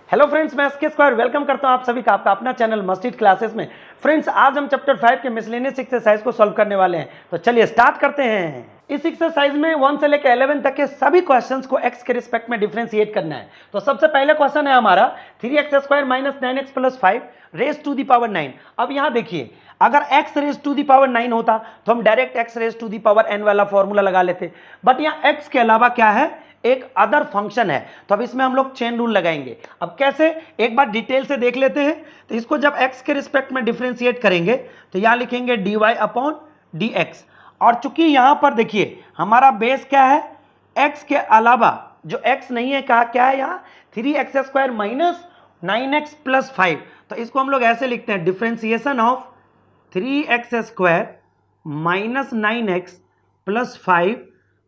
Hello friends, मैं SK square welcome करता हूं आप सभी का आपका अपना चैनल मस्टिड क्लासेस में। फ्रेंड्स, आज हम चैप्टर 5 के मिसलेनियस एक्सरसाइज को सॉल्व करने वाले हैं, तो चलिए स्टार्ट करते हैं। इस एक्सरसाइज में 1 से लेकर 11 तक के सभी क्वेश्चंस को x के रिस्पेक्ट में डिफरेंशिएट करना है। तो सबसे पहले क्वेश्चन है हमारा 3x² - 9x + 5 raise to the power 9। अब यहां देखिए, अगर x raise to the power 9 होता तो हम direct x raise to the power n वाला फॉर्मूला लगा लेते, बट यहाँ x के अलावा क्या है, एक अदर फंक्शन है, तो अब इसमें हम लोग चेन रूल लगाएंगे। अब कैसे, एक बार डिटेल से देख लेते हैं। तो इसको जब x के रिस्पेक्ट में डिफरेंशिएट करेंगे तो यहां लिखेंगे dy/dx, और चूंकि यहां पर देखिए हमारा बेस क्या है, x के अलावा जो x नहीं है, कहा क्या है यहाँ 3x² - 9x + 5। तो इसको हम लोग ऐसे लिखते हैं, differentiation of 3x² - 9x + 5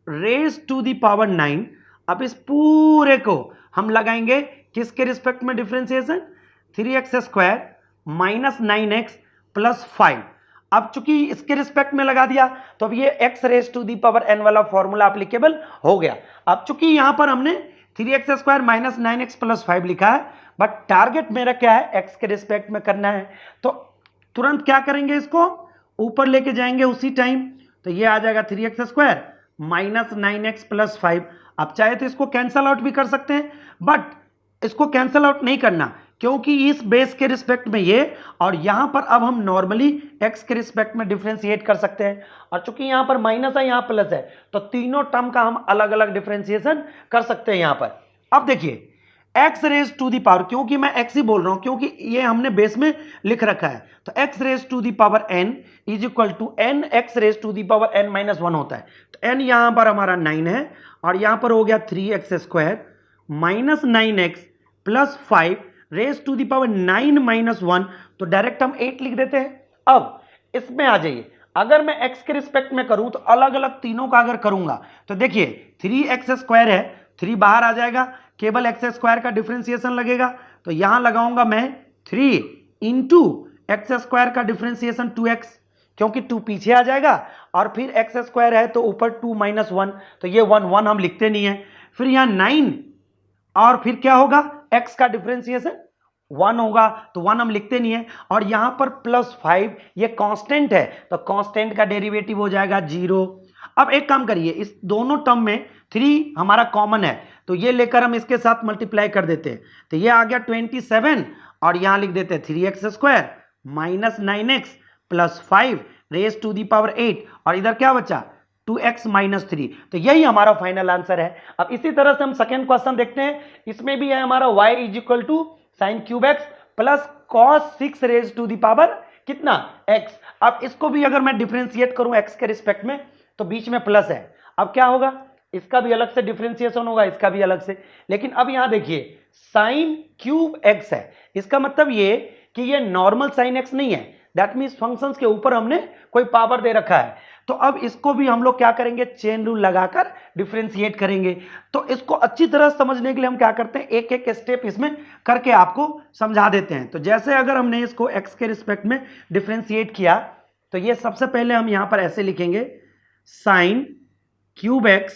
raise to the power 9। अब इस पूरे को हम लगाएंगे किसके रिस्पेक्ट में डिफरेंशिएशन, 3x² - 9x + 5। अब चूंकि इसके रिस्पेक्ट में लगा दिया तो अब ये x raise to the power n वाला फॉर्मूला एप्लीकेबल हो गया। अब चूंकि यहां पर हमने 3x² - 9x + 5 लिखा है, बट टारगेट मेरा क्या है, x के रिस्पेक्ट में करना है, तो तुरंत क्या करेंगे, इसको ऊपर लेके जाएंगे उसी टाइम। तो ये आ जाएगा 3x² - 9x + 5। अब चाहे तो इसको कैंसल आउट भी कर सकते हैं, बट इसको कैंसल आउट नहीं करना, क्योंकि इस बेस के रिस्पेक्ट में ये, और यहां पर अब हम नॉर्मली x के रिस्पेक्ट में डिफरेंशिएट कर सकते हैं। और चूंकि यहां पर माइनस है, यहां प्लस है, तो तीनों टर्म का हम अलग अलग डिफरेंशिएशन कर सकते हैं यहां पर। अब देखिए x raise to the power, क्योंकि मैं x ही बोल रहा हूं क्योंकि ये हमने बेस में लिख रखा है, तो x raise to the power n = n x raise to the power n - 1 होता है। तो n यहां पर हमारा 9 है, और यहां पर हो गया 3x² - 9x + 5 raise to the power 9 - 1। तो डायरेक्ट हम 8 लिख देते हैं। अब इसमें आ जाइए, अगर मैं x के रिस्पेक्ट में करूं तो अलग अलग तीनों का अगर करूंगा तो देखिए 3x² है, 3 बाहर आ जाएगा, केवल x² का डिफरेंशिएशन लगेगा। तो यहां लगाऊंगा मैं 3 × x² का डिफरेंशिएशन 2x, क्योंकि 2 पीछे आ जाएगा, और फिर x² है तो ऊपर 2 - 1, तो ये 1 हम लिखते नहीं है। फिर यहां 9, और फिर क्या होगा, x का डिफरेंशिएशन 1 होगा, तो 1 हम लिखते नहीं है। और यहां पर +5, ये कांस्टेंट है, तो कांस्टेंट का डेरिवेटिव हो जाएगा 0। अब एक काम करिए, इस दोनों टर्म में 3 हमारा कॉमन है, तो ये लेकर हम इसके साथ मल्टीप्लाई कर देते हैं। तो ये आ गया 27, और यहां लिख देते हैं 3x² - 9x + 5 raise to the power 8, और इधर क्या बचा 2x - 3। तो यही हमारा फाइनल आंसर है। अब इसी तरह से हम सेकेंड क्वेश्चन देखते हैं। इसमें भी है हमारा y = sin³ + cos 6 raise to the power कितना x। अब इसको भी अगर मैं डिफरेंशिएट करूं x के रिस्पेक्ट में, तो बीच में प्लस है, अब क्या होगा, इसका भी अलग से डिफरेंशिएशन होगा, इसका भी अलग से। लेकिन अब यहां देखिए sin³ है, इसका मतलब ये कि ये नॉर्मल sin x नहीं है, दैट मीन्स फंक्शंस के ऊपर हमने कोई पावर दे रखा है। तो अब इसको भी हम लोग क्या करेंगे, चेन रूल लगाकर डिफरेंशिएट करेंगे। तो इसको अच्छी तरह समझने के लिए हम क्या करते हैं, एक एक स्टेप इसमें करके आपको समझा देते हैं। तो जैसे अगर हमने इसको x के रिस्पेक्ट में डिफरेंशिएट किया, तो ये सबसे पहले हम यहां पर ऐसे लिखेंगे sin³x।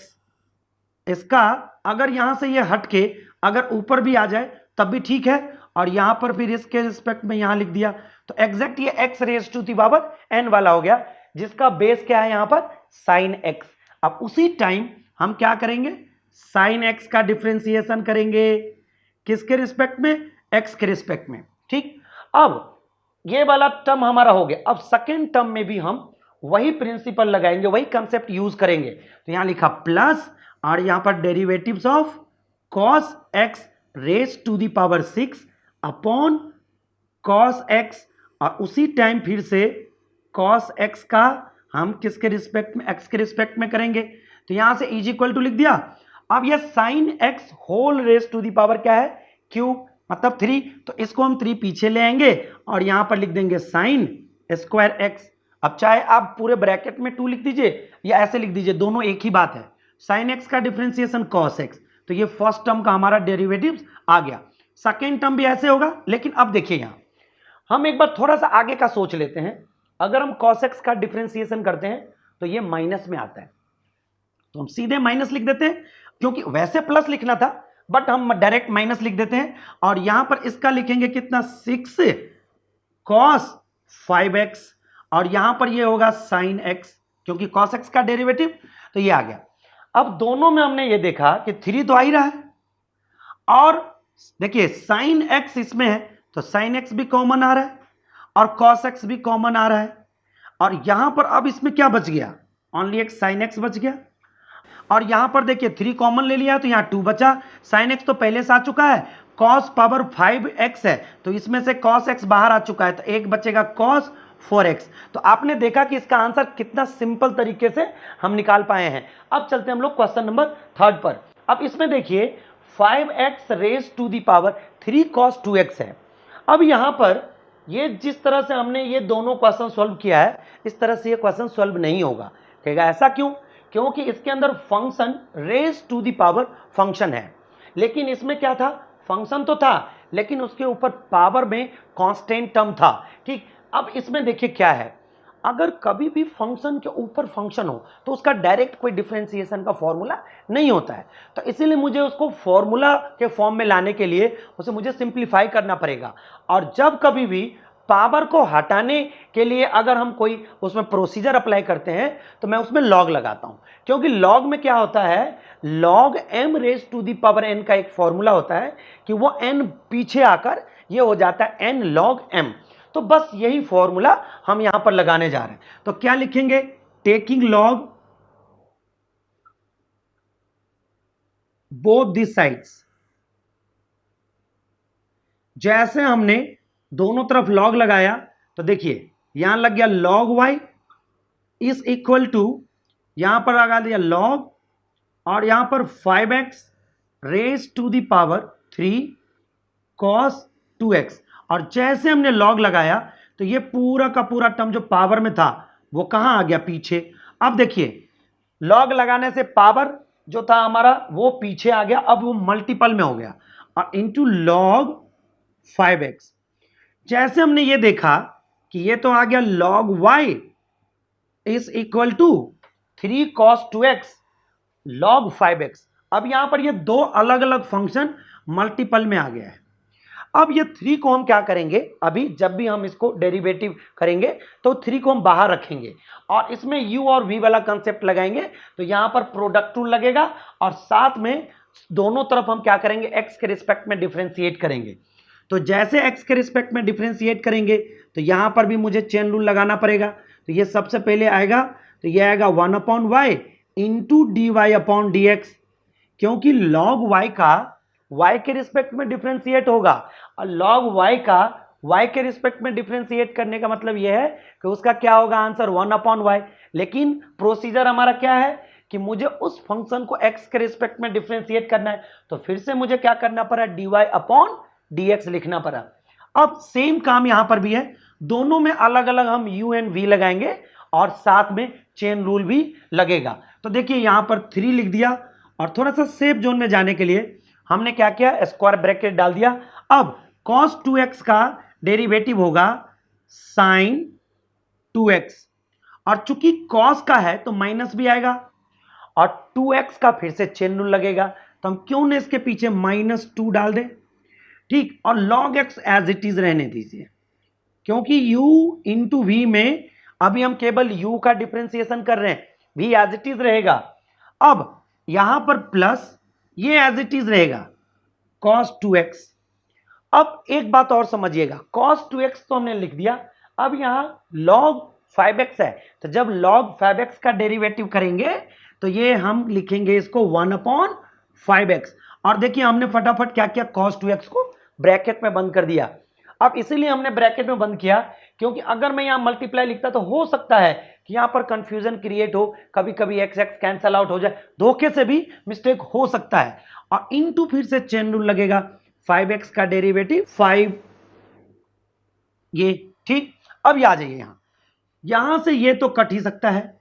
इसका अगर यहां से ये हट के अगर ऊपर भी आ जाए तब भी ठीक है, और यहां पर फिर इसके रिस्पेक्ट में यहां लिख दिया, तो एग्जैक्ट ये x raise to the power n वाला हो गया, जिसका बेस क्या है यहां पर sin x। अब उसी टाइम हम क्या करेंगे, sin x का डिफरेंशिएशन करेंगे किसके रिस्पेक्ट में, x के रिस्पेक्ट में। ठीक, अब ये वाला टर्म हमारा हो गया। अब सेकेंड टर्म में भी हम वही प्रिंसिपल लगाएंगे, वही कंसेप्ट यूज करेंगे। तो यहां लिखा प्लस, और यहां पर derivatives of cos x raise to the power 6 upon cos x, और उसी टाइम फिर से cos x का हम किसके रिस्पेक्ट में, x के रिस्पेक्ट में करेंगे। तो यहां से = लिख दिया। अब ये sin x whole raise to the power क्या है, क्यूब, मतलब 3, तो इसको हम 3 पीछे ले आएंगे, और यहां पर लिख देंगे sin²x। अब चाहे आप पूरे ब्रैकेट में 2 लिख दीजिए या ऐसे लिख दीजिए, दोनों एक ही बात है। sin x का डिफरेंशिएशन cos x, तो ये फर्स्ट टर्म का हमारा डेरिवेटिव आ गया। सेकेंड टर्म भी ऐसे होगा, लेकिन अब देखिए यहां हम एक बार थोड़ा सा आगे का सोच लेते हैं। अगर हम cos x का डिफरेंशिएशन करते हैं तो ये माइनस में आता है, तो हम सीधे माइनस लिख देते हैं, क्योंकि वैसे प्लस लिखना था, बट हम डायरेक्ट माइनस लिख देते हैं और यहां पर इसका लिखेंगे कितना 6 cos 5x और यहां पर ये होगा sin x क्योंकि cos x का डेरिवेटिव, तो ये आ गया। अब दोनों में हमने ये देखा कि 3 तो आ ही रहा है और देखिए sin x इसमें है तो sin x भी कॉमन आ रहा है और cos x भी कॉमन आ रहा है और यहां पर अब इसमें क्या बच गया, ओनली एक sin x बच गया और यहां पर देखिए 3 कॉमन ले लिया तो यहां 2 बचा, sin x तो पहले से आ चुका है, cos पावर 5x है तो इसमें से cos x बाहर आ चुका है तो एक बचेगा cos 4x। तो आपने देखा कि इसका आंसर कितना सिंपल तरीके से हम निकाल पाए हैं। अब चलते हैं हम लोग क्वेश्चन नंबर 3 पर। अब इसमें देखिए 5x raise to the power 3 cos 2x है। अब यहां पर ये जिस तरह से हमने ये दोनों क्वेश्चन सॉल्व किया है इस तरह से ये क्वेश्चन सॉल्व नहीं होगा। कहेगा ऐसा क्यों? क्योंकि इसके अंदर function raise to the power function है, लेकिन इसमें क्या था, फंक्शन तो था लेकिन उसके ऊपर पावर में कांस्टेंट टर्म था। ठीक, अब इसमें देखिए क्या है, अगर कभी भी फंक्शन के ऊपर फंक्शन हो तो उसका डायरेक्ट कोई डिफरेंशिएशन का फॉर्मूला नहीं होता है, तो इसीलिए मुझे उसको फॉर्मूला के फॉर्म में लाने के लिए उसे मुझे सिंप्लीफाई करना पड़ेगा। और जब कभी भी पावर को हटाने के लिए अगर हम कोई उसमें प्रोसीजर अप्लाई करते हैं तो मैं उसमें लॉग लगाता हूं, क्योंकि लॉग में क्या होता है, log m raise to the power n का एक फॉर्मूला होता है कि वो n पीछे आकर ये हो जाता है n log m। तो बस यही फॉर्मूला हम यहां पर लगाने जा रहे हैं। तो क्या लिखेंगे, taking log both the sides, जैसे हमने दोनों तरफ लॉग लगाया तो देखिए यहां लग गया log y is equal to, यहां पर लगा दिया log और यहां पर 5x raise to the power 3 cos 2x और जैसे हमने log लगाया तो ये पूरा का पूरा टर्म जो पावर में था वो कहां आ गया, पीछे। अब देखिए log लगाने से पावर जो था हमारा वो पीछे आ गया, अब वो मल्टीपल में हो गया और इंटू log 5x। जैसे हमने ये देखा कि ये तो आ गया log y is equal to 3 cos 2x log 5x। अब यहां पर ये दो अलग अलग फंक्शन मल्टीपल में आ गया है। अब ये 3 को हम क्या करेंगे, अभी जब भी हम इसको डेरिवेटिव करेंगे तो 3 को हम बाहर रखेंगे और इसमें u और v वाला कंसेप्ट लगाएंगे, तो यहां पर प्रोडक्ट रूल लगेगा और साथ में दोनों तरफ हम क्या करेंगे, x के रिस्पेक्ट में डिफरेंशिएट करेंगे। तो जैसे x के रिस्पेक्ट में डिफरेंशिएट करेंगे तो यहां पर भी मुझे चेन रूल लगाना पड़ेगा। तो ये सबसे पहले आएगा, तो ये आएगा 1/y इंटू dy/dx, क्योंकि log y का y के रिस्पेक्ट में डिफरेंशिएट होगा और log y का y के रिस्पेक्ट में डिफरेंशिएट करने का मतलब यह है कि उसका क्या होगा आंसर 1/y। लेकिन प्रोसीजर हमारा क्या है कि मुझे उस फंक्शन को x के रिस्पेक्ट में डिफरेंशिएट करना है, तो फिर से मुझे क्या करना पड़ा, dy/dx लिखना पड़ा। अब सेम काम यहां पर भी है, दोनों में अलग अलग हम u एंड v लगाएंगे और साथ में चेन रूल भी लगेगा। तो देखिए यहां पर 3 लिख दिया और थोड़ा सा सेफ जोन में जाने के लिए हमने क्या किया, स्क्वायर ब्रैकेट डाल दिया। अब cos 2x का डेरिवेटिव होगा sin 2x और चूंकि cos का है तो माइनस भी आएगा और 2x का फिर से चेन रूल लगेगा, तो हम क्यों न इसके पीछे -2 डाल दें। ठीक, और log x as it is रहने दीजिए, क्योंकि u इंटू v में अभी हम केवल u का डिफरेंशिएशन कर रहे हैं, v एज इट इज रहेगा। अब यहां पर प्लस ये एज इट इज रहेगा cos 2x। अब एक बात और समझिएगा, cos 2x तो हमने लिख दिया, अब यहां log 5x है, तो जब log 5x का डेरिवेटिव करेंगे तो ये हम लिखेंगे इसको 1/5x। और देखिए हमने फटाफट क्या किया, cos 2x को ब्रैकेट में बंद कर दिया। अब इसीलिए हमने ब्रैकेट में बंद किया क्योंकि अगर मैं यहां मल्टीप्लाई लिखता तो हो सकता है कि यहां पर कंफ्यूजन क्रिएट हो, कभी कभी x x कैंसल आउट हो जाए, धोखे से भी मिस्टेक हो सकता है। और इनटू फिर से चेन रूल लगेगा, 5x का डेरिवेटिव 5 ये। ठीक, अब ये आ जाइए यहां से ये तो कट ही सकता है।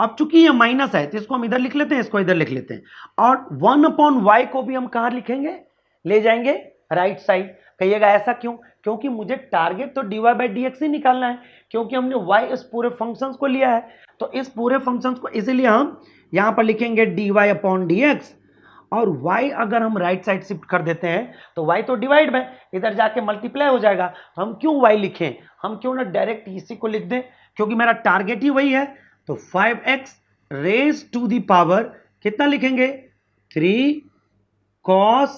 अब चूंकि ये माइनस है तो इसको हम इधर लिख लेते हैं, इसको इधर लिख लेते हैं और 1/y को भी हम कहां लिखेंगे, ले जाएंगे राइट साइड। कहिएगा ऐसा क्यों, क्योंकि मुझे टारगेट तो dy/dx ही निकालना है, क्योंकि हमने y इस पूरे फंक्शंस को लिया है, तो इस पूरे फंक्शंस को इसीलिए हम यहां पर लिखेंगे dy/dx और y अगर हम राइट साइड शिफ्ट कर देते हैं तो y तो डिवाइड में इधर जाके मल्टीप्लाई हो जाएगा, तो हम क्यों y लिखें, हम क्यों ना डायरेक्ट इसी को लिख दें, क्योंकि मेरा टारगेट ही वही है। तो 5x raise to the power कितना लिखेंगे 3 cos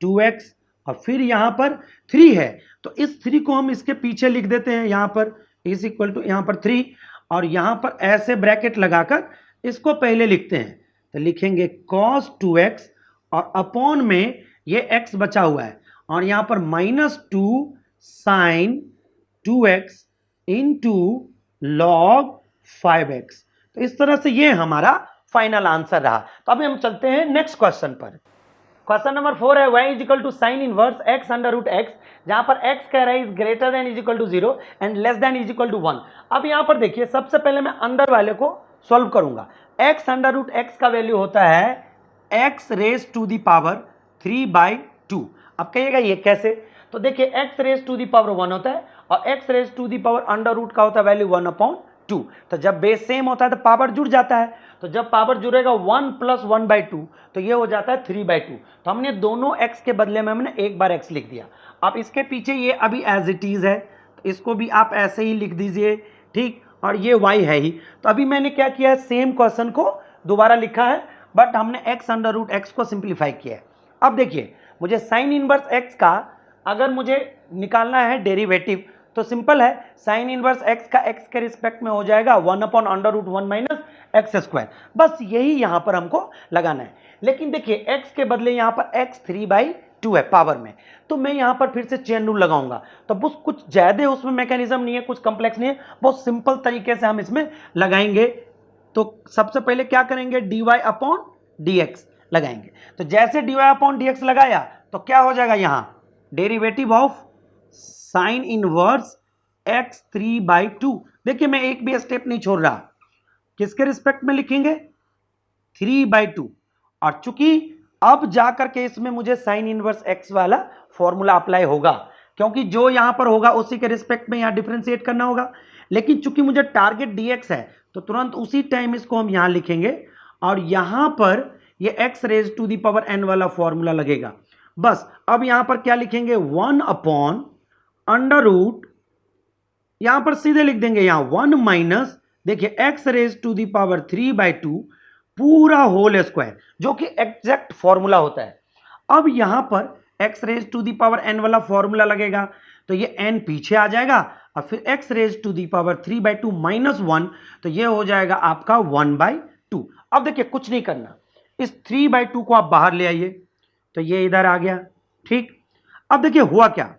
2x, और फिर यहां पर 3 है तो इस 3 को हम इसके पीछे लिख देते हैं, यहां पर इज इक्वल टू यहां पर 3, और यहां पर ऐसे ब्रैकेट लगाकर इसको पहले लिखते हैं, तो लिखेंगे cos 2x और अपॉन में ये x बचा हुआ है और यहां पर -2 sin 2x into log 5x। तो इस तरह से ये हमारा फाइनल आंसर रहा। तो अभी हम चलते हैं नेक्स्ट क्वेश्चन पर। क्वेश्चन नंबर 4 है y is equal to sine inverse x under root x, जहां पर x कह रहा है is greater than is equal to 0 and less than is equal to 1। अब यहां पर देखिए सबसे पहले मैं अंदर वाले को सॉल्व करूंगा। x अंडर रूट x का वैल्यू होता है x raise to the power 3/2। अब कहिएगा ये कैसे, तो देखिए x raise to the power 1 होता है और x raise to the power under root का होता है वैल्यू 1/2। तो जब बेस सेम होता है तो पावर जुड़ जाता है, तो जब पावर जुड़ेगा 1 + 1/2 तो ये हो जाता है 3/2। तो हमने दोनों x के बदले में हमने एक बार x लिख दिया। अब इसके पीछे ये अभी एज इट इज है तो इसको भी आप ऐसे ही लिख दीजिए, ठीक, और ये y है ही। तो अभी मैंने क्या किया है, सेम क्वेश्चन को दोबारा लिखा है बट हमने x अंडर रूट x को सिंप्लीफाई किया है। अब देखिए मुझे साइन इनवर्स x का अगर मुझे निकालना है डेरिवेटिव तो सिंपल है, साइन इनवर्स x का x के रिस्पेक्ट में हो जाएगा 1/√1 - x²। बस यही यहां पर हमको लगाना है। लेकिन देखिए x के बदले यहां पर x 3/2 है पावर में, तो मैं यहां पर फिर से चेन रूल लगाऊंगा। तो बस कुछ ज्यादा उसमें मैकेनिज्म नहीं है, कुछ कॉम्प्लेक्स नहीं है, बहुत सिंपल तरीके से हम इसमें लगाएंगे। तो सबसे पहले क्या करेंगे, dy/dx लगाएंगे। तो जैसे dy/dx लगाया तो क्या हो जाएगा, यहां derivative of sine inverse x 3/2। देखिए मैं एक भी स्टेप नहीं छोड़ रहा, किसके रिस्पेक्ट में लिखेंगे 3/2। और चूंकि अब जाकर के इसमें मुझे साइन इनवर्स x वाला फॉर्मूला अप्लाई होगा, क्योंकि जो यहां पर होगा उसी के रिस्पेक्ट में यहां डिफरेंशिएट करना होगा। लेकिन चूंकि मुझे टारगेट dx है तो तुरंत उसी टाइम इसको हम यहां लिखेंगे और यहां पर ये x raise to the power n वाला फॉर्मूला लगेगा। बस अब यहां पर क्या लिखेंगे 1/√, यहां पर सीधे लिख देंगे यहां 1 माइनस, देखिए x raise to the power 3/2 पूरा होल स्क्वायर, जो कि एग्जैक्ट फॉर्मूला होता है। अब यहां पर x raise to the power n वाला फॉर्मूला लगेगा तो ये n पीछे आ जाएगा और फिर x raise to the power 3/2 - 1 तो ये हो जाएगा आपका 1/2। अब देखिए कुछ नहीं करना, इस 3/2 को आप बाहर ले आइए तो ये इधर आ गया, ठीक। अब देखिए हुआ क्या,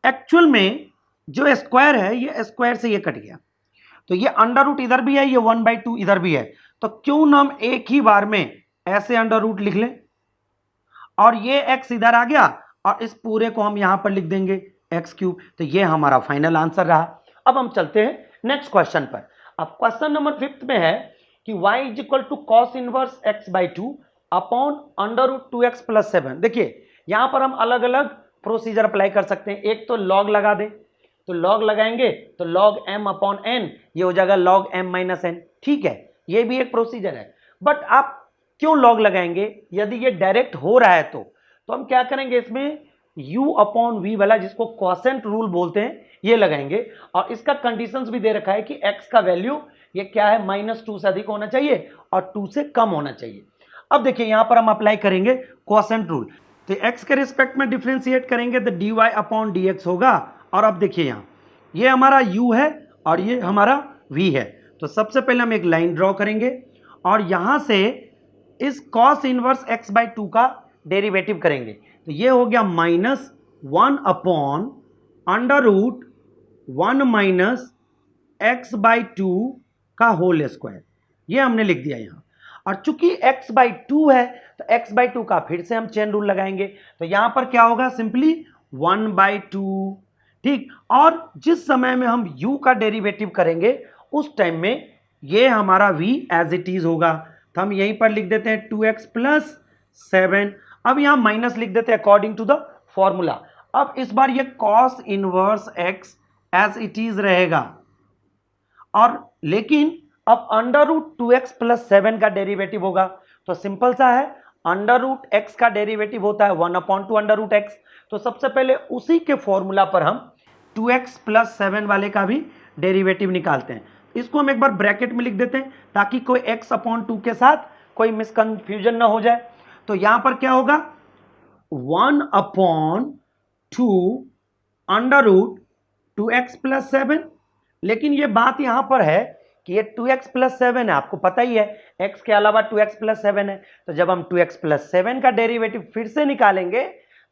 एक्चुअल में जो स्क्वायर है ये स्क्वायर से ये कट गया, तो ये अंडर रूट इधर भी है, ये 1/2 इधर भी है, तो क्यों ना हम एक ही बार में ऐसे अंडर रूट लिख लें और ये x इधर आ गया और इस पूरे को हम यहां पर लिख देंगे x³। तो ये हमारा फाइनल आंसर रहा। अब हम चलते हैं नेक्स्ट क्वेश्चन पर। अब क्वेश्चन नंबर 5 में है कि y is equal to cos inverse x/2 upon √2x + 7। देखिए यहां पर हम अलग अलग प्रोसीजर अप्लाई कर सकते हैं। एक तो लॉग लगा दे, तो लॉग लगाएंगे तो log m/n ये हो जाएगा log m-n, ठीक है, ये भी एक प्रोसीजर है। बट आप क्यों लॉग लगाएंगे, यदि ये डायरेक्ट हो रहा है तो हम क्या करेंगे, इसमें u/v वाला जिसको क्वोशेंट रूल बोलते हैं ये लगाएंगे। और इसका कंडीशंस भी दे रखा है कि x का वैल्यू ये क्या है, -2 से अधिक होना चाहिए और 2 से कम होना चाहिए। अब देखिए यहां पर हम अप्लाई करेंगे क्वोशेंट रूल, तो x के रिस्पेक्ट में डिफरेंशिएट करेंगे तो dy/dx होगा। और अब देखिए यहां ये हमारा u है और ये हमारा v है, तो सबसे पहले हम एक लाइन ड्रॉ करेंगे और यहां से इस cos इनवर्स x/2 का डेरिवेटिव करेंगे, तो ये हो गया -1/√1 - x/2 का होल स्क्वायर, ये हमने लिख दिया यहां। और चूंकि x/2 है तो x/2 का फिर से हम चेन रूल लगाएंगे, तो यहां पर क्या होगा, सिंपली 1/2, ठीक। और जिस समय में हम u का डेरिवेटिव करेंगे उस टाइम में ये हमारा v एज इट इज होगा, तो हम यहीं पर लिख देते हैं 2x + 7। अब यहां माइनस लिख देते हैं अकॉर्डिंग टू द फॉर्मूला। अब इस बार ये cos inverse x as it is रहेगा, और लेकिन अब √2x + 7 का डेरिवेटिव होगा, तो सिंपल सा है अंडर रूट एक्स का डेरिवेटिव होता है 1/2 अंडर रूट एक्स। तो सबसे पहले उसी के फॉर्मूला पर हम 2x + 7 वाले का भी डेरिवेटिव निकालते हैं। इसको हम एक बार ब्रैकेट में लिख देते हैं ताकि कोई x/2 के साथ कोई मिसकंफ्यूजन ना हो जाए। तो यहां पर क्या होगा 1/2 अंडर रूट 2x + 7। लेकिन ये बात यहां पर है कि ये 2x + 7 है, आपको पता ही है x के अलावा 2x + 7 है। तो जब हम 2x + 7 का डेरिवेटिव फिर से निकालेंगे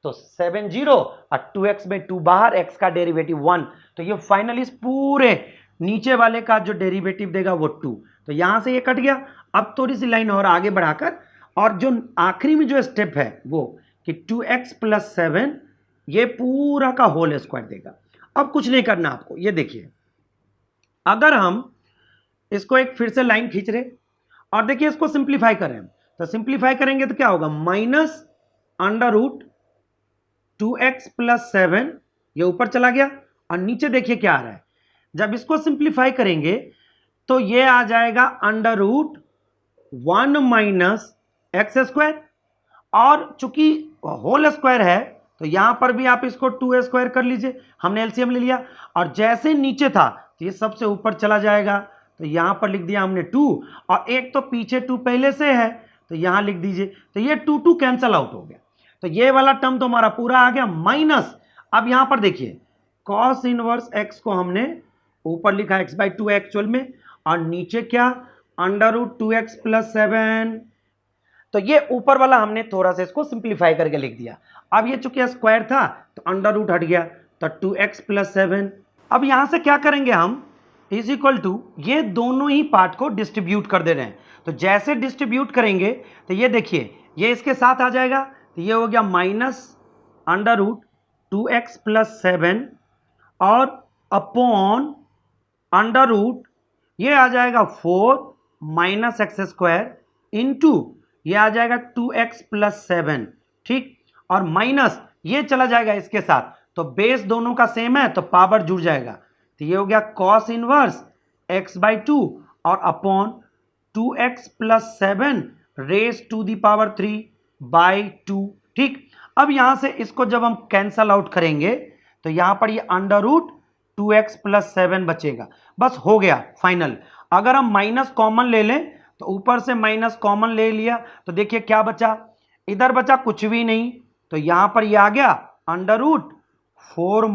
तो 7 0 और 2x में 2 बाहर, x का डेरिवेटिव 1। तो ये फाइनली इस पूरे नीचे वाले का जो डेरिवेटिव देगा वो 2। तो यहां से ये कट गया। अब थोड़ी सी लाइन और आगे बढ़ाकर, और जो आखिरी में जो स्टेप है वो कि 2x + 7 ये पूरा का होल स्क्वायर देगा। अब कुछ नहीं करना आपको, ये देखिए अगर हम इसको एक फिर से लाइन खींच रहे और देखिए इसको सिंप्लीफाई करें, तो सिंप्लीफाई करेंगे तो क्या होगा -√2x + 7 ये ऊपर चला गया और नीचे देखिए क्या आ रहा है। जब इसको सिंप्लीफाई करेंगे तो ये आ जाएगा √1 - x²। और चूंकि होल स्क्वायर है तो यहां पर भी आप इसको 2a² कर लीजिए, हमने एलसीएम ले लिया। और जैसे नीचे था तो ये सबसे ऊपर चला जाएगा, तो यहां पर लिख दिया हमने 2, और एक तो पीछे 2 पहले से है तो यहां लिख दीजिए। तो ये 2 कैंसल आउट हो गया। तो ये वाला टर्म तो हमारा पूरा आ गया माइनस। अब यहां पर देखिए cos इनवर्स x को हमने ऊपर लिखा x/2 एक्चुअल में, और नीचे क्या √2x + 7। तो ये ऊपर वाला हमने थोड़ा सा इसको सिंप्लीफाई करके लिख दिया। अब ये चूंकि स्क्वायर था तो अंडर रूट हट गया, तो 2x + 7। अब यहां से क्या करेंगे हम = ये दोनों ही पार्ट को डिस्ट्रीब्यूट कर दे रहे हैं। तो जैसे डिस्ट्रीब्यूट करेंगे तो ये देखिए ये इसके साथ आ जाएगा, तो ये हो गया -√2x + 7 और अपॉन अंडर रूट ये आ जाएगा 4 - x² इंटू ये आ जाएगा 2x + 7। ठीक, और माइनस ये चला जाएगा इसके साथ, तो बेस दोनों का सेम है तो पावर जुड़ जाएगा। तो ये हो गया cos इनवर्स x/2 और upon 2x + 7 raise to the power 3/2। ठीक, अब यहां से इसको जब हम कैंसल आउट करेंगे तो यहां पर ये √2x + 7 बचेगा। बस हो गया फाइनल। अगर हम माइनस कॉमन ले लें तो ऊपर से माइनस कॉमन ले लिया तो देखिए क्या बचा, इधर बचा कुछ भी नहीं, तो यहां पर ये आ गया √4 -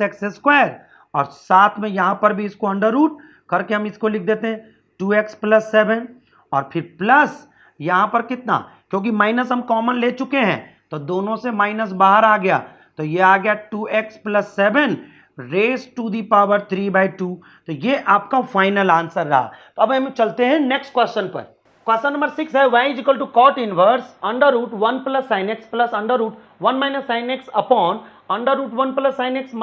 x², और साथ में यहां पर भी इसको अंडर रूट करके हम इसको लिख देते हैं 2x + 7, और फिर प्लस यहां पर कितना, क्योंकि माइनस हम कॉमन ले चुके हैं तो दोनों से माइनस बाहर आ गया, तो ये आ गया 2x + 7 raise to the power 3/2। तो ये आपका फाइनल आंसर रहा। तो अब हम चलते हैं नेक्स्ट क्वेश्चन पर। क्वेश्चन नंबर 6 है y = cot inverse √1 + sin x + √1 - sin x upon √1 + sin x -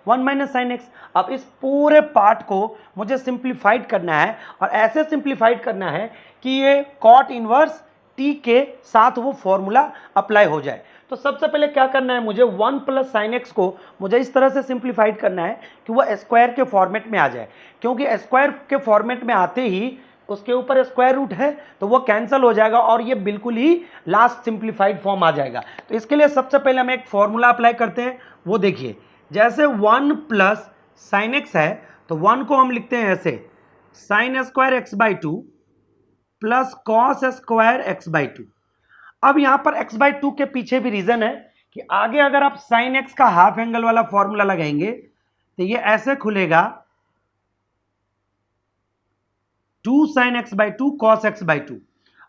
√1 - sin x। अब इस पूरे पार्ट को मुझे सिंप्लीफाइड करना है, और ऐसे सिंप्लीफाइड करना है कि ये cot इनवर्स t के साथ वो फॉर्मूला अप्लाई हो जाए। तो सबसे पहले क्या करना है, मुझे 1 + sin x को मुझे इस तरह से सिंप्लीफाइड करना है कि वह स्क्वायर के फॉर्मेट में आ जाए, क्योंकि स्क्वायर के फॉर्मेट में आते ही उसके ऊपर स्क्वायर रूट है तो वो कैंसिल हो जाएगा और ये बिल्कुल ही लास्ट सिंप्लीफाइड फॉर्म आ जाएगा। तो इसके लिए सबसे पहले हम एक फॉर्मूला अप्लाई करते हैं, वो देखिए जैसे 1 + sin x है तो 1 को हम लिखते हैं ऐसे sin² x/2 plus cos² x/2। अब यहां पर x/2 के पीछे भी रीजन है कि आगे अगर आप sin x का हाफ एंगल वाला फॉर्मूला लगाएंगे तो ये ऐसे खुलेगा 2 sin x/2 cos x/2।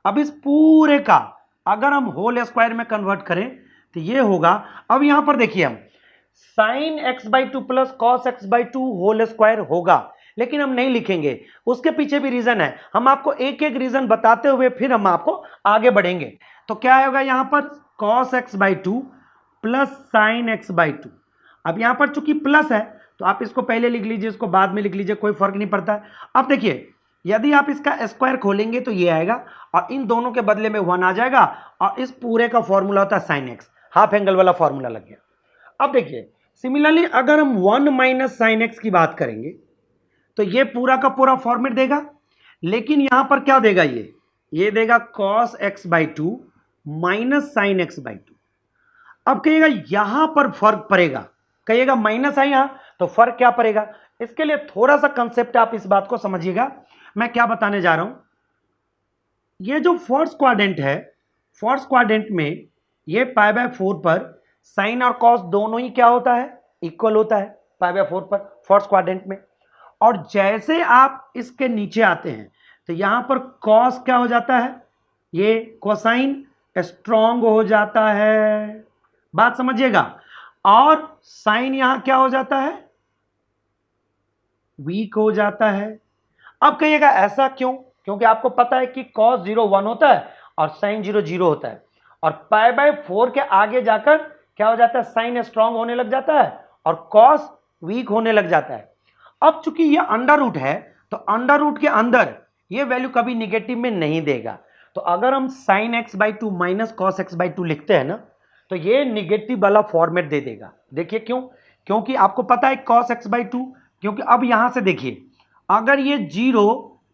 अब इस पूरे का अगर हम होल स्क्वायर में कन्वर्ट करें तो ये होगा, अब यहां पर देखिए हम sin x/2 plus cos x/2 whole square होगा, लेकिन हम नहीं लिखेंगे, उसके पीछे भी रीजन है। हम आपको एक एक रीजन बताते हुए फिर हम आपको आगे बढ़ेंगे। तो क्या होगा यहां पर cos x/2 plus sin x/2। अब यहां पर चूंकि प्लस है तो आप इसको पहले लिख लीजिए, इसको बाद में लिख लीजिए, कोई फर्क नहीं पड़ता। अब देखिए यदि आप इसका स्क्वायर खोलेंगे तो ये आएगा और इन दोनों के बदले में 1 आ जाएगा, और इस पूरे का फॉर्मूला होता है sin x, हाफ एंगल वाला फॉर्मूला लग गया। अब देखिए सिमिलरली अगर हम 1 - sin x की बात करेंगे तो ये पूरा का पूरा फॉर्मेट देगा, लेकिन यहां पर क्या देगा, ये देगा cos x/2 minus sine x by two. अब कहिएगा यहां पर फर्क पड़ेगा, कहिएगा माइनस है यहां, तो फर्क क्या पड़ेगा? इसके लिए थोड़ा सा कंसेप्ट आप इस बात को समझिएगा, मैं क्या बताने जा रहा हूं। ये जो फर्स्ट क्वाड्रेंट है, फर्स्ट क्वाड्रेंट में ये पाई बाय 4 पर साइन और कॉस दोनों ही क्या होता है? इक्वल होता है पाई बाय 4 पर फर्स्ट क्वाड्रेंट में। और जैसे आप इसके नीचे आते हैं तो यहां पर कॉस क्या हो जाता है? ये कोसाइन स्ट्रॉन्ग हो जाता है, बात समझिएगा। और साइन यहां क्या हो जाता है? वीक हो जाता है। अब कहिएगा ऐसा क्यों? क्योंकि आपको पता है कि cos 0 1 होता है और sin 0 0 होता है, और पाई बाय 4 के आगे जाकर क्या हो जाता है? साइन स्ट्रांग होने लग जाता है और cos वीक होने लग जाता है। अब चूंकि ये अंडर रूट है तो अंडर रूट के अंदर ये वैल्यू कभी निगेटिव में नहीं देगा। तो अगर हम sin x by 2 minus cos x by 2 लिखते हैं ना, तो ये निगेटिव वाला फॉर्मेट दे देगा। देखिए क्यों? क्योंकि आपको पता है cos x बाई 2, क्योंकि अब यहां से देखिए, अगर ये 0,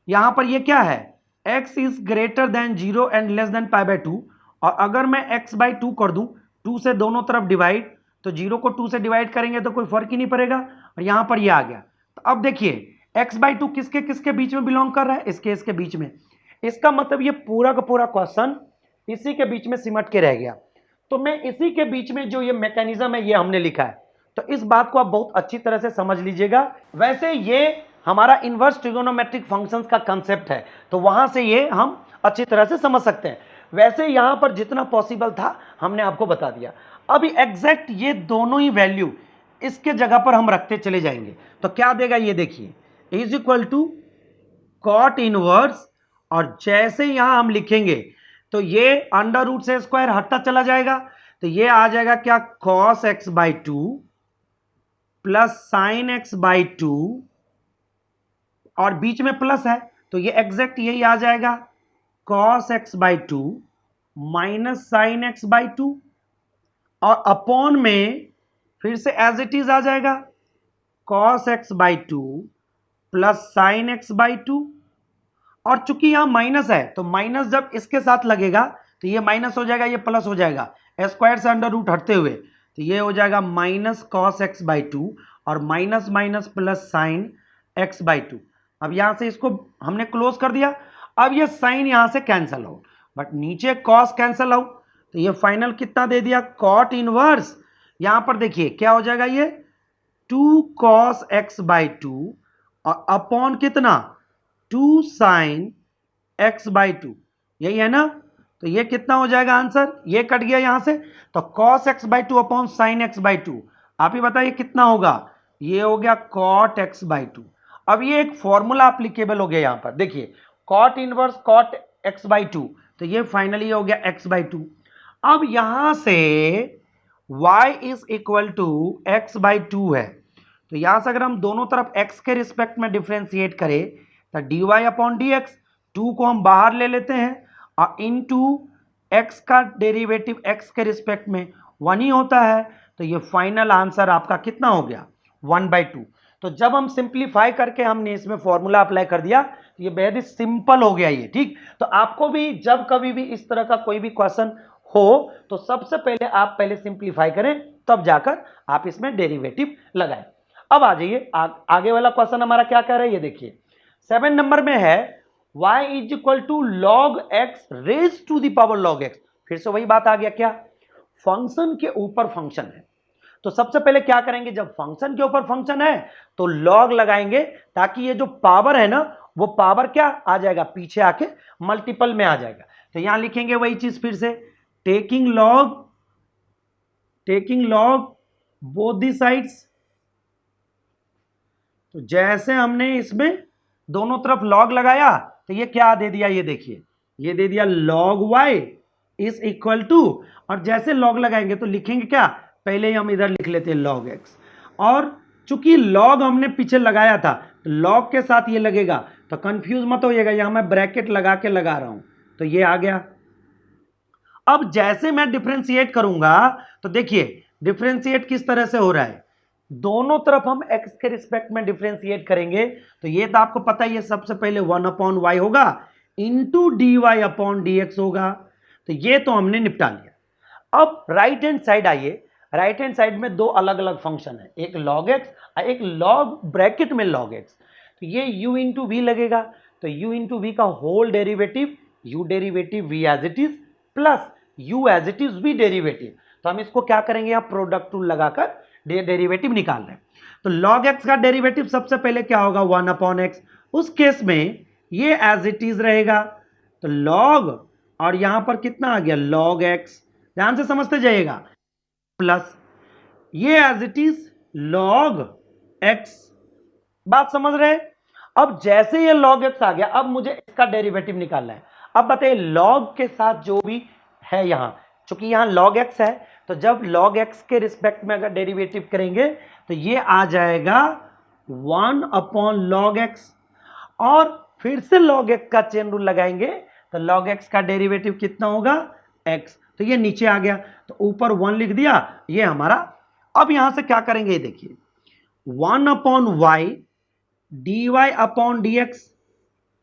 यहां पर ये क्या है? x is greater then 0 and less than pi by 2, और अगर मैं x बाई 2 कर दूं, 2 से दोनों तरफ डिवाइड, तो 0 को 2 से डिवाइड करेंगे तो कोई फर्क ही नहीं पड़ेगा, और यहां पर ये आ गया। तो अब देखिए x बाई 2 किसके किसके बीच में बिलोंग कर रहा है? इसके बीच में। इसका मतलब ये पूरा का पूरा क्वेश्चन इसी के बीच में सिमट के रह गया। तो मैं इसी के बीच में जो ये मैकेनिज्म है ये हमने लिखा है, तो इस बात को आप बहुत अच्छी तरह से समझ लीजिएगा। वैसे ये हमारा इनवर्स ट्रिगोनोमेट्रिक फंक्शंस का कंसेप्ट है, तो वहां से ये हम अच्छी तरह से समझ सकते हैं। वैसे यहां पर जितना पॉसिबल था हमने आपको बता दिया। अभी एग्जैक्ट ये दोनों ही वैल्यू इसके जगह पर हम रखते चले जाएंगे तो क्या देगा? ये देखिए, is equal to cot inverse, और जैसे यहां हम लिखेंगे तो ये अंडर रूट से स्क्वायर हटता चला जाएगा, तो ये आ जाएगा क्या? cos x by 2 plus sine x by 2, और बीच में प्लस है तो ये एग्जैक्ट यही आ जाएगा cos x by 2 minus sine x by 2, और अपॉन में फिर से एज इट इज आ जाएगा cos x by 2 plus sine x by 2, और चूंकि यहां माइनस है तो माइनस जब इसके साथ लगेगा तो ये माइनस हो जाएगा, ये प्लस हो जाएगा, स्क्वायर से अंडर रूट हटते हुए, तो ये हो जाएगा माइनस कॉस एक्स बाई 2 और minus minus plus sine x by 2। अब यहां से इसको हमने क्लोज कर दिया। अब ये साइन यहां से कैंसल आउट, बट नीचे कॉस कैंसल आउट, तो ये फाइनल कितना दे दिया? कॉट इनवर्स, यहां पर देखिए क्या हो जाएगा? ये 2 कॉस एक्स बाई 2 और अपॉन कितना? 2 साइन एक्स बाई 2, यही है ना? तो ये कितना हो जाएगा आंसर? ये कट गया यहां से, तो cos x by 2 upon sine x by 2, आप ही बताइए कितना होगा? ये हो गया cot x बाई 2। अब ये एक फॉर्मूला एप्लीकेबल हो गया यहां पर, देखिए cot inverse cot x by 2, तो ये फाइनली हो गया x बाई 2। अब यहां से y is equal to x by 2 है, तो यहां से अगर हम दोनों तरफ x के रिस्पेक्ट में डिफ्रेंशिएट करें तो dy अपॉन dx, 2 को हम बाहर ले लेते हैं और इनटू x का डेरिवेटिव x के रिस्पेक्ट में 1 ही होता है, तो ये फाइनल आंसर आपका कितना हो गया? 1/2। तो जब हम सिंप्लीफाई करके हमने इसमें फॉर्मूला अप्लाई कर दिया तो ये बेहद ही सिंपल हो गया ये, ठीक। तो आपको भी जब कभी भी इस तरह का कोई भी क्वेश्चन हो तो सबसे पहले आप पहले सिंप्लीफाई करें, तब जाकर आप इसमें डेरिवेटिव लगाएं। अब आ जाइए आगे वाला क्वेश्चन हमारा क्या कह रहा है, ये देखिए 7 नंबर में है y is equal to log x raise to the power log x. फिर से वही बात आ गया, क्या? फंक्शन के ऊपर फंक्शन है, तो सबसे पहले क्या करेंगे? जब फंक्शन के ऊपर फंक्शन है तो लॉग लगाएंगे, ताकि ये जो पावर है ना वो पावर क्या आ जाएगा? पीछे आके मल्टीपल में आ जाएगा। तो यहां लिखेंगे वही चीज फिर से, taking log both the sides. तो जैसे हमने इसमें दोनों तरफ लॉग लगाया तो ये क्या दे दिया? ये देखिए, ये दे दिया log y is equal to, और जैसे लॉग लगाएंगे तो लिखेंगे क्या? पहले ही हम इधर लिख लेते हैं log x, और चूंकि log हमने पीछे लगाया था तो log के साथ ये लगेगा, तो कंफ्यूज मत होइएगा, यहां मैं ब्रैकेट लगा के लगा रहा हूं, तो ये आ गया। अब जैसे मैं डिफरेंशिएट करूंगा तो देखिए डिफरेंशिएट किस तरह से हो रहा है, दोनों तरफ हम x के रिस्पेक्ट में डिफरेंशिएट करेंगे, तो ये तो आपको पता ही है, सबसे पहले 1 अपॉन y होगा इंटू dy अपॉन dx होगा, तो तो ये तो हमने निपटा लिया। अब राइट हैंड साइड आइए, राइट हैंड साइड में दो अलग अलग फंक्शन है, एक log x और एक log ब्रैकेट में log x। तो ये u इंटू वी लगेगा, तो u इंटू वी का whole derivative, u derivative v as it is plus u as it is v derivative. तो हम इसको क्या करेंगे, यहाँ प्रोडक्ट रूल लगाकर डेरिवेटिव निकाल रहे हैं। तो log x का डेरिवेटिव सबसे पहले क्या होगा, 1/x। उस केस में ये एज इट इज रहेगा, तो log और यहां पर कितना आ गया log x, ध्यान से समझते जाइएगा, प्लस ये as it is log x। बात समझ रहे हैं? अब जैसे ये log x आ गया, अब मुझे इसका डेरिवेटिव निकालना है। अब बताइए log के साथ जो भी है यहां, चूंकि यहां log x है, तो जब log x के रिस्पेक्ट में अगर डेरिवेटिव करेंगे तो ये आ जाएगा 1/log x, और फिर से log x का चेन रूल लगाएंगे तो log x का डेरिवेटिव कितना होगा, x। तो ये नीचे आ गया, तो ऊपर 1 लिख दिया, ये हमारा। अब यहां से क्या करेंगे, ये देखिए 1/y dy/dx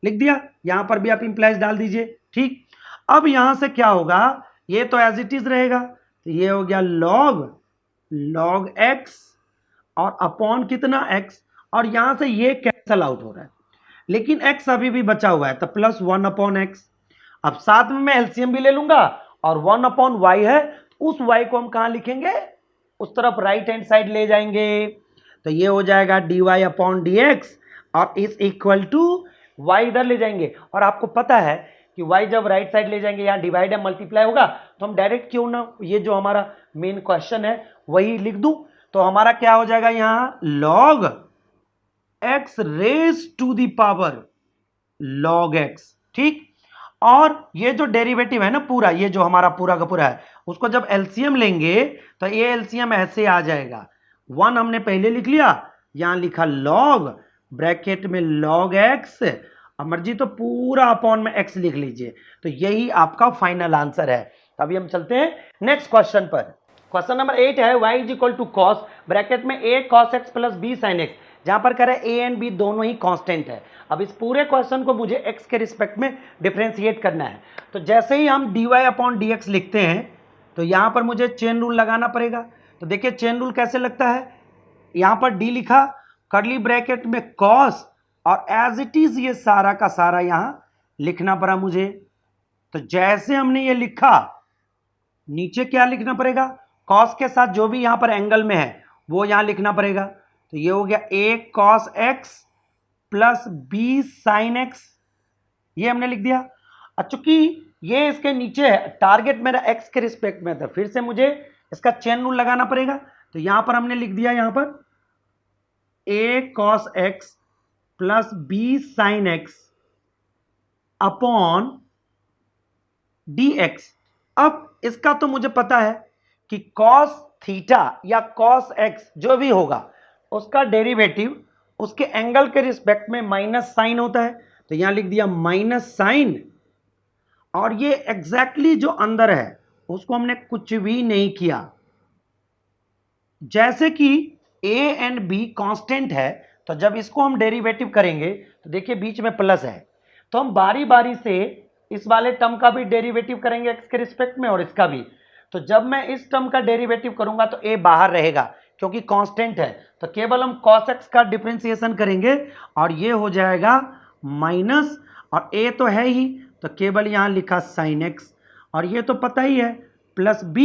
लिख दिया, यहां पर भी आप इंप्लाइज डाल दीजिए, ठीक। अब यहां से क्या होगा, ये तो एज इट इज रहेगा, तो ये हो गया log x और अपॉन कितना x, और यहां से ये कैंसल आउट हो रहा है, लेकिन x अभी भी बचा हुआ है, तो प्लस 1/x। अब साथ में मैं एलसीएम भी ले लूंगा, और 1/y है, उस y को हम कहां लिखेंगे, उस तरफ राइट हैंड साइड ले जाएंगे, तो ये हो जाएगा dy/dx, और इज इक्वल टू y इधर ले जाएंगे। और आपको पता है कि y जब राइट साइड ले जाएंगे, यहां डिवाइड या मल्टीप्लाई होगा, तो हम डायरेक्ट क्यों ना ये जो हमारा मेन क्वेश्चन है वही लिख दूं। तो हमारा क्या हो जाएगा, यहां log x raise to the power log x, ठीक। और ये जो डेरिवेटिव है ना पूरा, ये जो हमारा पूरा का पूरा है, उसको जब एलसीएम लेंगे तो ये एलसीएम ऐसे आ जाएगा, 1 हमने पहले लिख लिया, यहां लिखा log ब्रैकेट में log x, मर्जी तो पूरा अपॉन में x लिख लीजिए, तो यही आपका फाइनल आंसर है। तो अभी हम चलते हैं नेक्स्ट क्वेश्चन पर। क्वेश्चन नंबर 8 है y is equal to cos bracket में a cos x plus b sin x, जहां पर कह रहा है a एंड b दोनों ही कांस्टेंट है। अब इस पूरे क्वेश्चन को मुझे x के रिस्पेक्ट में डिफरेंशिएट करना है। तो जैसे ही हम dy/dx लिखते हैं, तो यहां पर मुझे चेन रूल लगाना पड़ेगा। तो देखिए चेन रूल कैसे लगता है, यहां पर d लिखा, कर्ली ब्रैकेट में cos, और एज इट इज ये सारा का सारा यहां लिखना पड़ा मुझे। तो जैसे हमने ये लिखा, नीचे क्या लिखना पड़ेगा, cos के साथ जो भी यहां पर एंगल में है वो यहां लिखना पड़ेगा। तो ये हो गया a cos x plus b sin x, ये हमने लिख दिया। और चूंकि ये इसके नीचे है, टारगेट मेरा x के रिस्पेक्ट में था, फिर से मुझे इसका चेन रूल लगाना पड़ेगा। तो यहां पर हमने लिख दिया, यहां पर a cos x plus b sin x upon dx। अब इसका तो मुझे पता है कि cos थीटा या cos x जो भी होगा, उसका डेरिवेटिव उसके एंगल के रिस्पेक्ट में माइनस साइन होता है। तो यहां लिख दिया माइनस साइन, और ये एग्जैक्टली जो अंदर है उसको हमने कुछ भी नहीं किया। जैसे कि a एंड b कांस्टेंट है, तो जब इसको हम डेरिवेटिव करेंगे तो देखिए बीच में प्लस है, तो हम बारी बारी से इस वाले टर्म का भी डेरिवेटिव करेंगे x के रिस्पेक्ट में, और इसका भी। तो जब मैं इस टर्म का डेरिवेटिव करूंगा तो a बाहर रहेगा क्योंकि कांस्टेंट है, तो केवल हम cos x का डिफरेंशिएशन करेंगे, और ये हो जाएगा माइनस, और a तो है ही, तो केवल यहां लिखा sin x, और ये तो पता ही है प्लस b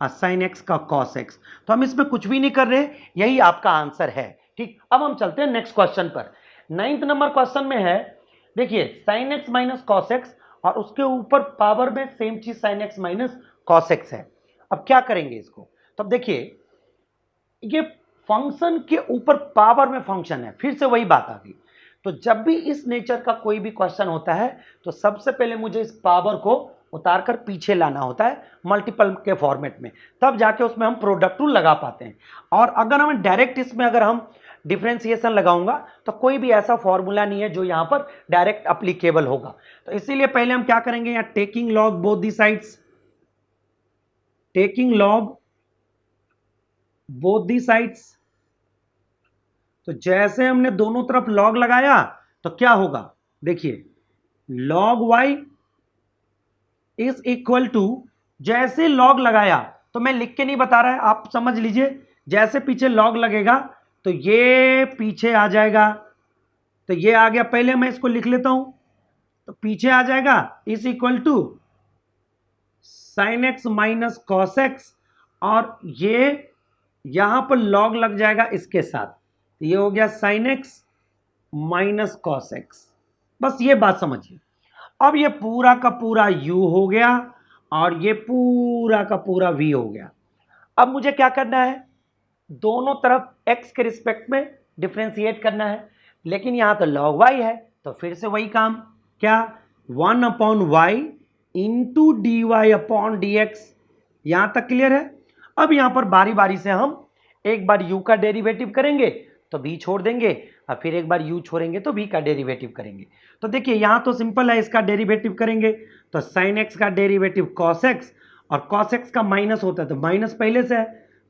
और sin x का cos x। तो हम इसमें कुछ भी नहीं कर रहे, यही आपका आंसर है, ठीक। अब हम चलते हैं नेक्स्ट क्वेश्चन पर। 9th नंबर क्वेश्चन में है, देखिए sin x minus cos x, और उसके ऊपर पावर में सेम चीज sin x minus cos x है। अब क्या करेंगे इसको, तब देखिए ये फंक्शन के ऊपर पावर में फंक्शन है, फिर से वही बात आ गई। तो जब भी इस नेचर का कोई भी क्वेश्चन होता है, तो सबसे पहले मुझे इस पावर को उतारकर पीछे लाना होता है मल्टीपल के फॉर्मेट में, तब जाके उसमें हम प्रोडक्ट रूल लगा पाते हैं। और अगर हम डायरेक्ट इसमें अगर हम डिफरेंशिएशन लगाऊंगा तो कोई भी ऐसा फॉर्मूला नहीं है जो यहां पर डायरेक्ट अप्लीकेबल होगा। तो इसीलिए पहले हम क्या करेंगे, यहां taking log both the sides, taking log both the sides. तो जैसे हमने दोनों तरफ लॉग लगाया तो क्या होगा, देखिए log y is equal to, जैसे लॉग लगाया तो मैं लिख के नहीं बता रहा है, आप समझ लीजिए, जैसे पीछे लॉग लगेगा तो ये पीछे आ जाएगा, तो ये आ गया, पहले मैं इसको लिख लेता हूं, तो पीछे आ जाएगा is equal to sine x minus cos x, और ये यहां पर लॉग लग जाएगा इसके साथ, तो ये हो गया sign x minus cos x. बस ये बात समझिए। अब ये पूरा का पूरा u हो गया और ये पूरा का पूरा v हो गया। अब मुझे क्या करना है, दोनों तरफ x के रिस्पेक्ट में डिफ्रेंशिएट करना है, लेकिन यहां तो log y है, तो फिर से वही काम, क्या 1 upon y into d y upon d x. यहां तक क्लियर है। अब यहां पर बारी बारी से हम एक बार u का डेरिवेटिव करेंगे तो v छोड़ देंगे, और फिर एक बार u छोड़ेंगे तो v का डेरिवेटिव करेंगे। तो देखिए यहां तो सिंपल है, इसका डेरिवेटिव करेंगे तो साइन x का डेरिवेटिव cos x, और cos x का माइनस होता है तो माइनस पहले से है,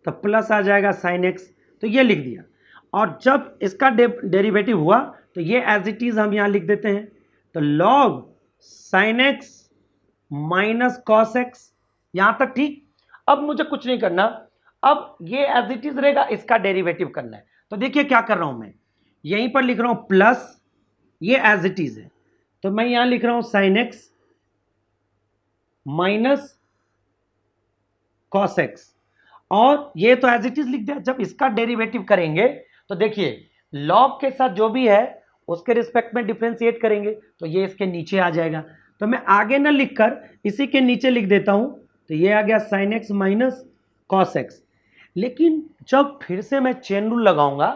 तो प्लस आ जाएगा साइन x, तो ये लिख दिया। और जब इसका डेरिवेटिव हुआ तो ये एज इट इज हम यहां लिख देते हैं, तो log sine x minus cos x, यहां तक ठीक। अब मुझे कुछ नहीं करना, अब ये एज इट इज रहेगा, इसका डेरिवेटिव करना है। तो देखिए क्या कर रहा हूं मैं, यहीं पर लिख रहा हूं प्लस, ये एज इट इज है, तो मैं यहां लिख रहा हूं sign x minus cos x, और ये तो एज इट इज लिख दिया। जब इसका डेरिवेटिव करेंगे तो देखिए लॉग के साथ जो भी है उसके रिस्पेक्ट में डिफरेंशिएट करेंगे, तो ये इसके नीचे आ जाएगा। तो मैं आगे ना लिखकर इसी के नीचे लिख देता हूं, तो ये आ गया sign x minus cos x. लेकिन जब फिर से मैं चेन रूल लगाऊंगा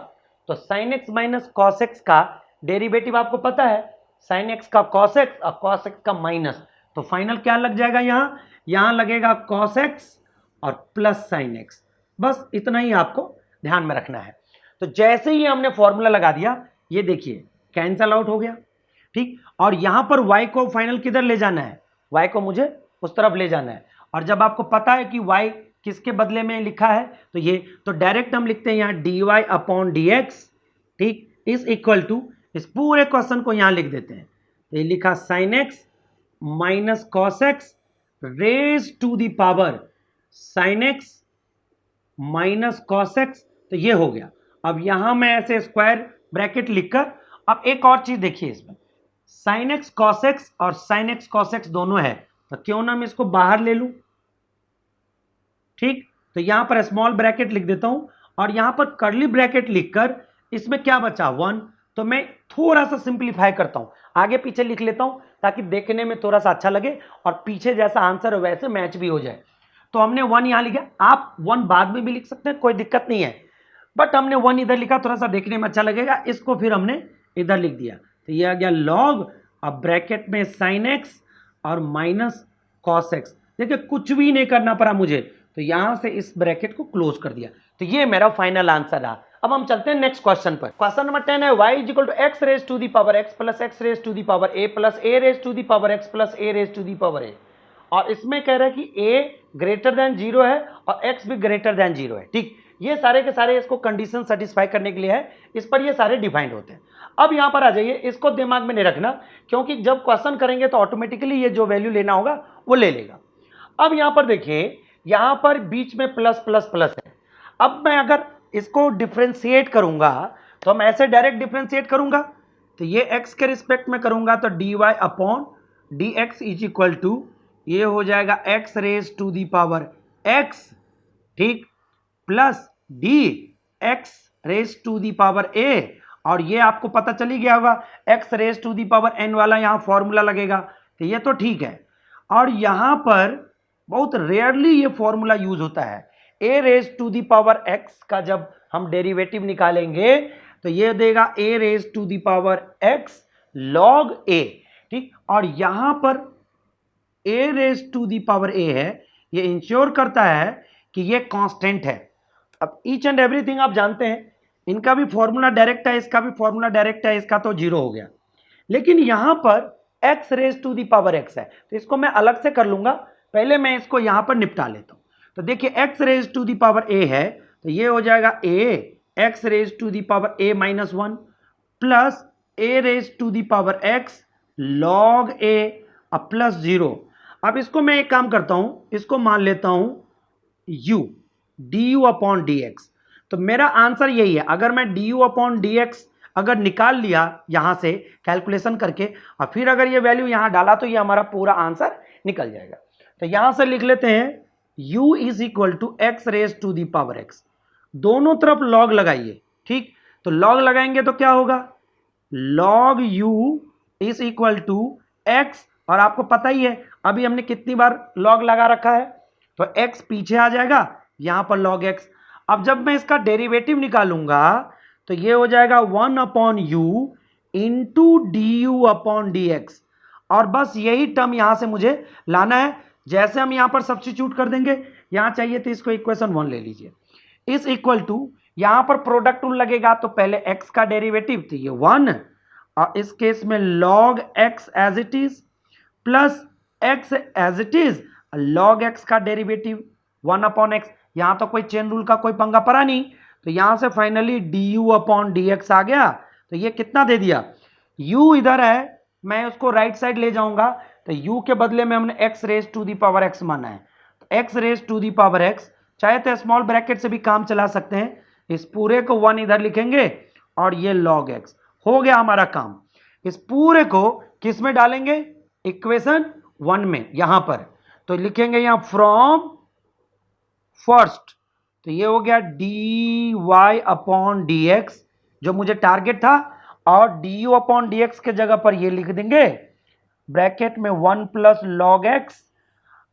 तो sign x minus cos x का डेरिवेटिव आपको पता है, साइन एक्स का कॉस एक्स और कॉस एक्स का माइनस, तो फाइनल क्या लग जाएगा, यहां लगेगा कॉस एक्स और प्लस साइन एक्स। बस इतना ही आपको ध्यान में रखना है। तो जैसे ही हमने फॉर्मूला लगा दिया, ये देखिए कैंसल आउट हो गया, ठीक। और यहां पर y को फाइनल किधर ले जाना है, y को मुझे उस तरफ ले जाना है, और जब आपको पता है कि y किसके बदले में लिखा है तो ये, तो डायरेक्ट हम लिखते हैं यहां dy अपॉन dx, ठीक, इज इक्वल टू, इस पूरे क्वेश्चन को यहां लिख देते हैं, तो ये लिखा sine x minus cos x raise to the power sine x minus cos x, तो ये हो गया। अब यहां मैं ऐसे स्क्वायर ब्रैकेट लिखकर, अब एक और चीज देखिए इसमें, साइन एक्स कॉस एक्स और साइन एक्स कॉस एक्स दोनों है, तो क्यों ना मैं इसको बाहर ले लूं, ठीक। तो यहां पर स्मॉल ब्रैकेट लिख देता हूं, और यहां पर कर्ली ब्रैकेट लिखकर इसमें क्या बचा 1, तो मैं थोड़ा सा सिंप्लीफाई करता हूं, आगे पीछे लिख लेता हूं ताकि देखने में थोड़ा सा अच्छा लगे और पीछे जैसा आंसर है वैसे मैच भी हो जाए। तो हमने 1 यहां लिखा, आप 1 बाद में भी लिख सकते हैं, कोई दिक्कत नहीं है, बट हमने 1 इधर लिखा, थोड़ा सा देखने में अच्छा लगेगा, इसको फिर हमने इधर लिख दिया, तो ये आ गया लॉग, अब ब्रैकेट में साइन एक्स और माइनस कॉस एक्स। देखिए कुछ भी नहीं करना पड़ा मुझे, तो यहां से इस ब्रैकेट को क्लोज कर दिया, तो ये मेरा फाइनल आंसर रहा। अब हम चलते हैं नेक्स्ट क्वेश्चन पर। क्वेश्चन नंबर 10 है y is equal to x raise to the power x plus x raise to the power a plus a raise to the power x plus a raise to the power a, और इसमें कह रहा है कि a greater than 0 है और x भी greater than 0 है, ठीक। ये सारे के सारे इसको कंडीशन सेटिस्फाई करने के लिए है, इस पर ये सारे डिफाइंड होते हैं। अब यहां पर आ जाइए, इसको दिमाग में नहीं रखना, क्योंकि जब क्वेश्चन करेंगे तो ऑटोमेटिकली ये जो वैल्यू लेना होगा वो ले लेगा। अब यहां पर देखिए, यहां पर बीच में प्लस प्लस प्लस है। अब मैं अगर इसको डिफ्रेंशिएट करूंगा तो हम ऐसे डायरेक्ट डिफ्रेंशिएट करूंगा, तो ये x के रिस्पेक्ट में करूंगा तो dy upon d x is equal to, ये हो जाएगा x raise to the power x, ठीक, plus d x raise to the power a, और ये आपको पता चली गया होगा x raise to the power n वाला यहां फॉर्मूला लगेगा, तो ये तो ठीक है। और यहां पर बहुत रेयरली ये फॉर्मूला यूज होता है, a raise to the power x का जब हम डेरिवेटिव निकालेंगे तो ये देगा a raise to the power x log a, ठीक। और यहां पर a raise to the power a है, ये इंश्योर करता है कि ये कांस्टेंट है। अब ईच एंड एवरीथिंग आप जानते हैं, इनका भी फॉर्मूला डायरेक्ट है, इसका भी फॉर्मूला डायरेक्ट है, इसका तो 0 हो गया। लेकिन यहां पर x raise to the power x है, तो इसको मैं अलग से कर लूंगा, पहले मैं इसको यहां पर निपटा लेता हूं। तो देखिए x raise to the power a है, तो ये हो जाएगा a x raise to the power a minus 1 plus a raise to the power x log a plus 0। अब इसको मैं एक काम करता हूं, इसको मान लेता हूं u du अपॉन dx। तो मेरा आंसर यही है। अगर मैं du अपॉन dx अगर निकाल लिया यहां से कैलकुलेशन करके और फिर अगर ये वैल्यू यहां डाला तो ये हमारा पूरा आंसर निकल जाएगा। तो यहां से लिख लेते हैं u is equal to x raise to the power x। दोनों तरफ लॉग लगाइए, ठीक। तो लॉग लगाएंगे तो क्या होगा, log u is equal to x, और आपको पता ही है अभी हमने कितनी बार लॉग लगा रखा है, तो x पीछे आ जाएगा, यहां पर log x। अब जब मैं इसका डेरिवेटिव निकालूंगा तो ये हो जाएगा 1 upon you into D u upon d x, और बस यही टर्म यहां से मुझे लाना है। जैसे हम यहां पर सब्स्टिट्यूट कर देंगे, यहां चाहिए तो इसको इक्वेशन 1 ले लीजिए, इस इक्वल टू यहां पर प्रोडक्ट रूल लगेगा तो पहले x का डेरिवेटिव तो ये 1, और इस केस में log x as it is plus x as it is, log x का डेरिवेटिव 1 अपॉन x। यहां तो कोई चेन रूल का कोई पंगा पड़ा नहीं, तो यहां से फाइनली du अपॉन dx आ गया। तो ये कितना दे दिया, u इधर है, मैं उसको राइट साइड ले जाऊंगा तो u के बदले में हमने x raise to the power x माना है, तो x raise to the power x, चाहे तो स्मॉल ब्रैकेट से भी काम चला सकते हैं। इस पूरे को 1 इधर लिखेंगे और ये log x हो गया हमारा काम। इस पूरे को किस में डालेंगे, इक्वेशन 1 में, यहां पर तो लिखेंगे यहां फ्रॉम फर्स्ट, तो ये हो गया dy अपॉन dx जो मुझे टारगेट था, और du अपॉन dx के जगह पर ये लिख देंगे ब्रैकेट में 1 प्लस log x,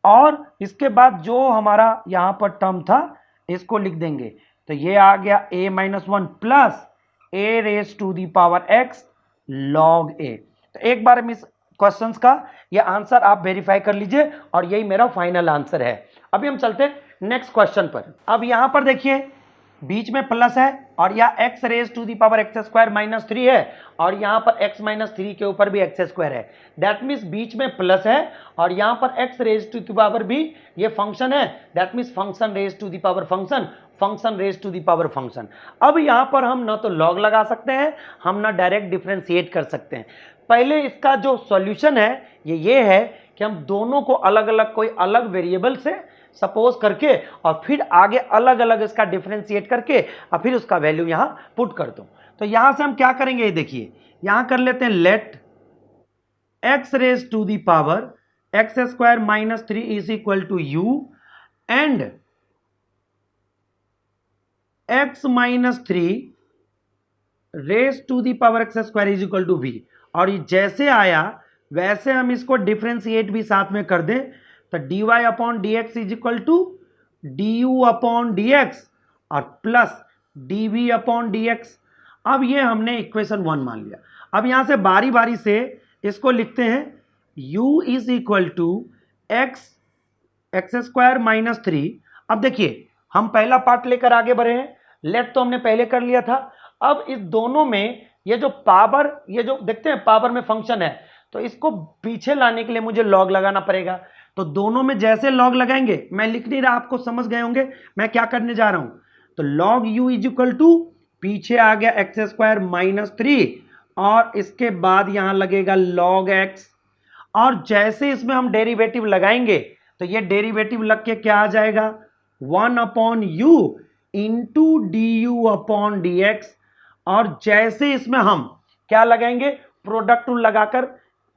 और इसके बाद जो हमारा यहां पर टर्म था इसको लिख देंगे, तो ये आ गया a minus 1 plus a raise to the power x log a। तो एक बार इस क्वेश्चंस का ये आंसर आप वेरीफाई कर लीजिए, और यही मेरा फाइनल आंसर है। अभी हम चलते हैं नेक्स्ट क्वेश्चन पर। अब यहां पर देखिए बीच में प्लस है, और यह x raise to the power x square minus 3 है, और यहां पर x माइनस 3 के ऊपर भी एक्स स्क्वायर है। दैट मीन्स बीच में प्लस है, और यहां पर x raise to the power भी ये फंक्शन है, that means function raise to the power function, function raise to the power function. अब यहां पर हम ना तो लॉग लगा सकते हैं, हम ना डायरेक्ट डिफरेंशिएट कर सकते हैं। पहले इसका जो सॉल्यूशन है ये है कि हम दोनों को अलग अलग कोई अलग वेरिएबल से सपोज करके और फिर आगे अलग अलग इसका डिफरेंशिएट करके और फिर उसका वैल्यू यहां पुट कर दूं। तो यहां से हम क्या करेंगे, ये देखिए यहां कर लेते हैं let x raise to the power x square minus 3 is equal to u and x minus 3 raise to the power x square is equal to v। और ये जैसे आया वैसे हम इसको डिफरेंशिएट भी साथ में कर दें, तो dy upon d x is equal to d u upon d x और plus dv upon d x. अब ये हमने इक्वेशन 1 मान लिया। अब यहां से बारी बारी से इसको लिखते हैं u is equal to x square minus 3। अब देखिए हम पहला पार्ट लेकर आगे बढ़े हैं, लेट तो हमने पहले कर लिया था। अब इस दोनों में ये जो पावर, ये जो देखते हैं पावर में फंक्शन है, तो इसको पीछे लाने के लिए मुझे लॉग लगाना पड़ेगा। तो दोनों में जैसे लॉग लगाएंगे, मैं लिख नहीं रहा, आपको समझ गए होंगे मैं क्या करने जा रहा हूं। तो log u is equal to पीछे आ गया एक्स स्क्वायर माइनस 3, और इसके बाद यहां लगेगा log x, और जैसे इसमें हम डेरिवेटिव लगाएंगे तो ये डेरिवेटिव लग के क्या आ जाएगा 1 upon you into D u upon d x. और जैसे इसमें हम क्या लगाएंगे, प्रोडक्ट रूल लगाकर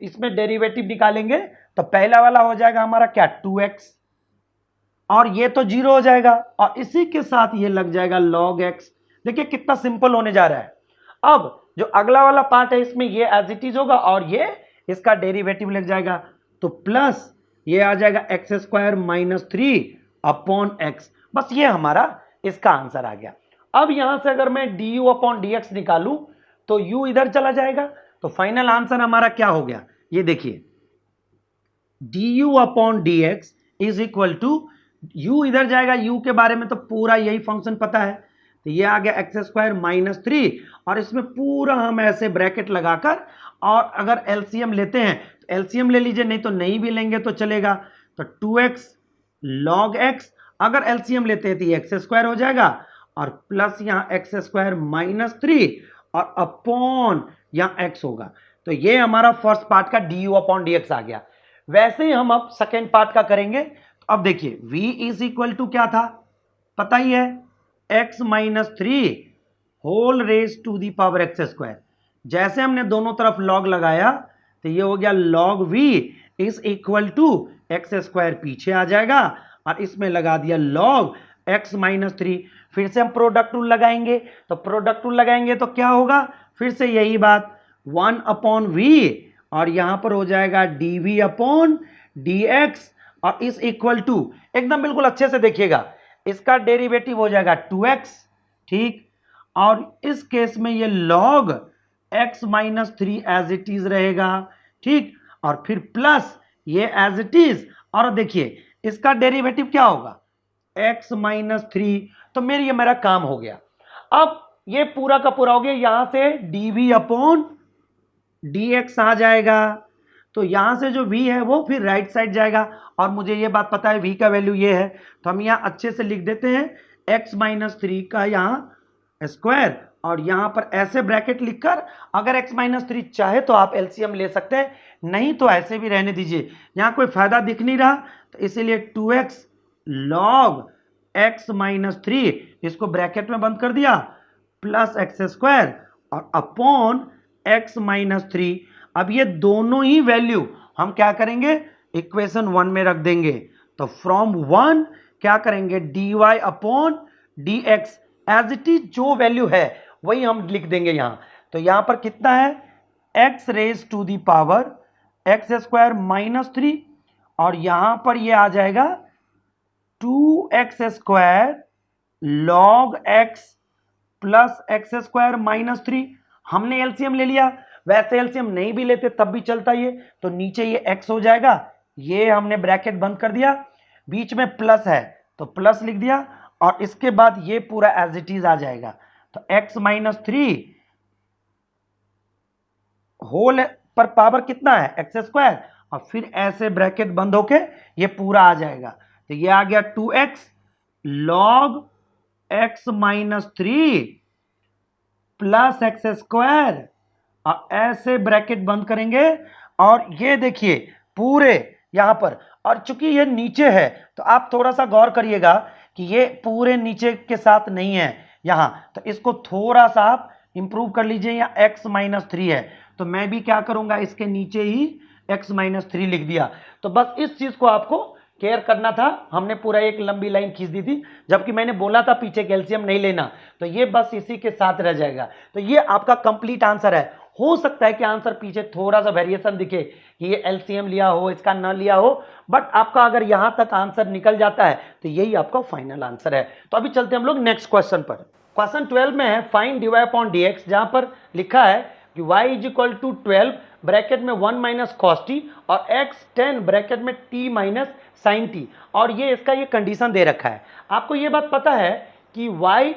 इसमें डेरिवेटिव निकालेंगे, तो पहला वाला हो जाएगा हमारा क्या 2x, और ये तो 0 हो जाएगा, और इसी के साथ ये लग जाएगा log x। देखिए कितना सिंपल होने जा रहा है। अब जो अगला वाला पार्ट है इसमें ये एज इट इज होगा, और ये इसका डेरिवेटिव लग जाएगा, तो प्लस ये आ जाएगा x square minus 3 upon x. बस ये हमारा इसका आंसर आ गया। अब यहां से अगर मैं du अपॉन dx निकालूं तो u इधर चला जाएगा, तो फाइनल आंसर हमारा क्या हो गया, ये देखिए du upon dx is equal to u इधर जाएगा, u के बारे में तो पूरा यही फंक्शन पता है, तो ये आ गया एक्स स्क्वायर माइनस 3, और इसमें पूरा हम ऐसे ब्रैकेट लगाकर, और अगर एलसीएम लेते हैं तो एलसीएम ले लीजिए, नहीं तो नहीं भी लेंगे तो चलेगा। तो 2x log x, अगर एलसीएम लेते हैं तो ये एक्स स्क्वायर हो जाएगा, और प्लस यहाँ एक्स स्क्वायर माइनस 3 और अपॉन यहाँ x होगा। तो ये हमारा फर्स्ट पार्ट का du अपॉन dx आ गया। वैसे ही हम अब सेकेंड पार्ट का करेंगे। तो अब देखिए v इज इक्वल टू क्या था, पता ही है, x minus 3 whole raise to the power x square. जैसे हमने दोनों तरफ लॉग लगाया तो ये हो गया log v is equal to x square, पीछे आ जाएगा और इसमें लगा दिया लॉग x माइनस 3। फिर से हम प्रोडक्ट रूल लगाएंगे, तो प्रोडक्ट रूल लगाएंगे तो क्या होगा, फिर से यही बात 1 अपॉन v और यहां पर हो जाएगा dv अपॉन dx और इस इक्वल टू, एकदम बिल्कुल अच्छे से देखिएगा, इसका डेरिवेटिव हो जाएगा 2x, ठीक, और इस केस में ये log x minus 3 as it is रहेगा, ठीक, और फिर प्लस ये एज इट इज, और देखिए इसका डेरिवेटिव क्या होगा x माइनस 3। तो मेरा काम हो गया। अब ये पूरा का पूरा हो गया, यहां से dv अपॉन dx आ जाएगा, तो यहां से जो v है वो फिर राइट साइड जाएगा, और मुझे ये बात पता है v का वैल्यू ये है, तो हम यहां अच्छे से लिख देते हैं x माइनस 3 का यहां स्क्वायर, और यहां पर ऐसे ब्रैकेट लिखकर, अगर x माइनस 3 चाहे तो आप एलसीएम ले सकते हैं, नहीं तो ऐसे भी रहने दीजिए, यहां कोई फायदा दिख नहीं रहा, तो इसीलिए 2x log x माइनस 3 इसको ब्रैकेट में बंद कर दिया, प्लस एक्स स्क्वायर और अपॉन x माइनस 3। अब ये दोनों ही वैल्यू हम क्या करेंगे, इक्वेशन 1 में रख देंगे, तो फ्रॉम 1 क्या करेंगे dy upon dx as it is, जो वैल्यू है वही हम लिख देंगे यहां। तो यहां पर कितना है, x raise to the power x square minus 3, और यहां पर ये आ जाएगा 2x square log x plus x square minus 3। हमने एलसीएम ले लिया, वैसे एलसीएम नहीं भी लेते तब भी चलता ये, तो नीचे ये x हो जाएगा, ये हमने ब्रैकेट बंद कर दिया, बीच में प्लस है तो प्लस लिख दिया, और इसके बाद ये पूरा एज इट इज आ जाएगा, तो x माइनस 3 होल पर पावर कितना है एक्स स्क्वायर, और फिर ऐसे ब्रैकेट बंद होके ये पूरा आ जाएगा, तो ये आ गया 2x log x minus 3 plus x square, और ऐसे ब्रैकेट बंद करेंगे, और ये देखिए पूरे यहां पर, और चूंकि ये नीचे है तो आप थोड़ा सा गौर करिएगा कि ये पूरे नीचे के साथ नहीं है यहां, तो इसको थोड़ा सा आप इंप्रूव कर लीजिए, यहाँ x माइनस 3 है तो मैं भी क्या करूंगा, इसके नीचे ही x माइनस 3 लिख दिया। तो बस इस चीज को आपको केयर करना था, हमने पूरा एक लंबी लाइन खींच दी थी, जबकि मैंने बोला था पीछे कैल्शियम नहीं लेना, तो ये बस इसी के साथ रह जाएगा। तो ये आपका कंप्लीट आंसर है। हो सकता है कि आंसर पीछे थोड़ा सा वेरिएशन दिखे कि ये एलसीएम लिया हो, इसका न लिया हो, बट आपका अगर यहां तक आंसर निकल जाता है तो यही आपका फाइनल आंसर है। तो अभी चलते हैं हम लोग नेक्स्ट क्वेश्चन पर। क्वेश्चन 12 में है फाइंड dy अपॉन dx, जहां पर लिखा है कि y is equal to 12 bracket में 1 माइनस कॉस टी और x 10 ब्रैकेट में t माइनस साइन टी, और ये इसका ये कंडीशन दे रखा है। आपको ये बात पता है कि y